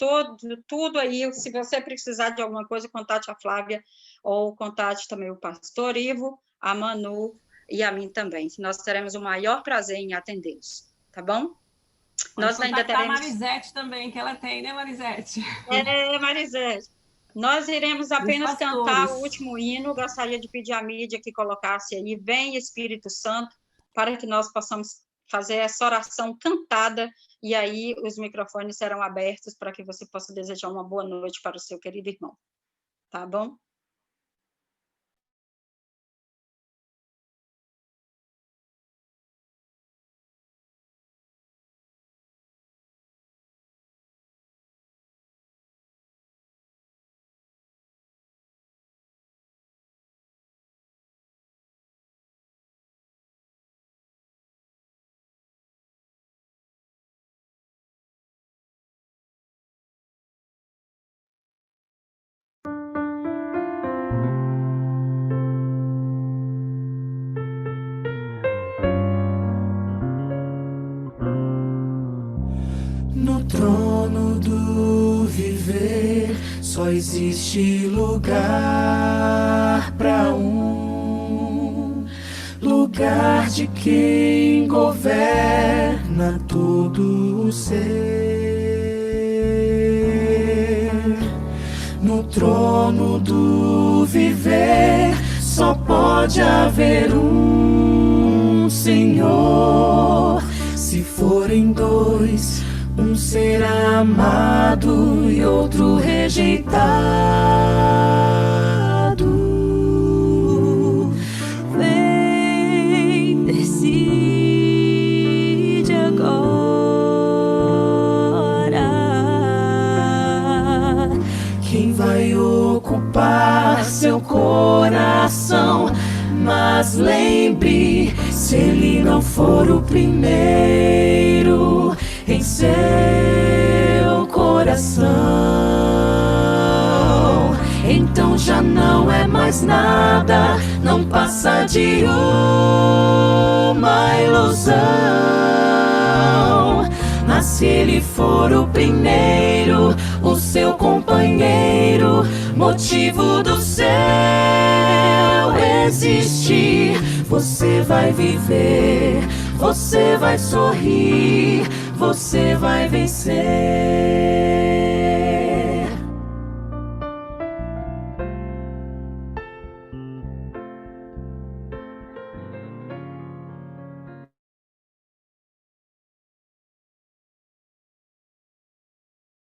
tudo aí. Se você precisar de alguma coisa, contate a Flávia ou contate também o pastor Ivo, a Manu e a mim também. Nós teremos o maior prazer em atendê-los, tá bom? Nós ainda teremos a Marisete também, que ela tem, né, Marisete? Marisete. Nós iremos apenas cantar o último hino. Gostaria de pedir à mídia que colocasse aí, vem Espírito Santo, para que nós possamos fazer essa oração cantada, e aí os microfones serão abertos para que você possa desejar uma boa noite para o seu querido irmão. Tá bom? No trono do viver só existe lugar para lugar de quem governa todo o ser. No trono do viver só pode haver Senhor. Se forem dois, um será amado e outro rejeitado. Vem, decide agora quem vai ocupar seu coração, mas Mas lembre, se ele não for o primeiro em seu coração, então já não é mais nada, não passa de uma ilusão. Mas se ele for o primeiro, o seu companheiro, motivo do céu existir, você vai viver, você vai sorrir, você vai vencer.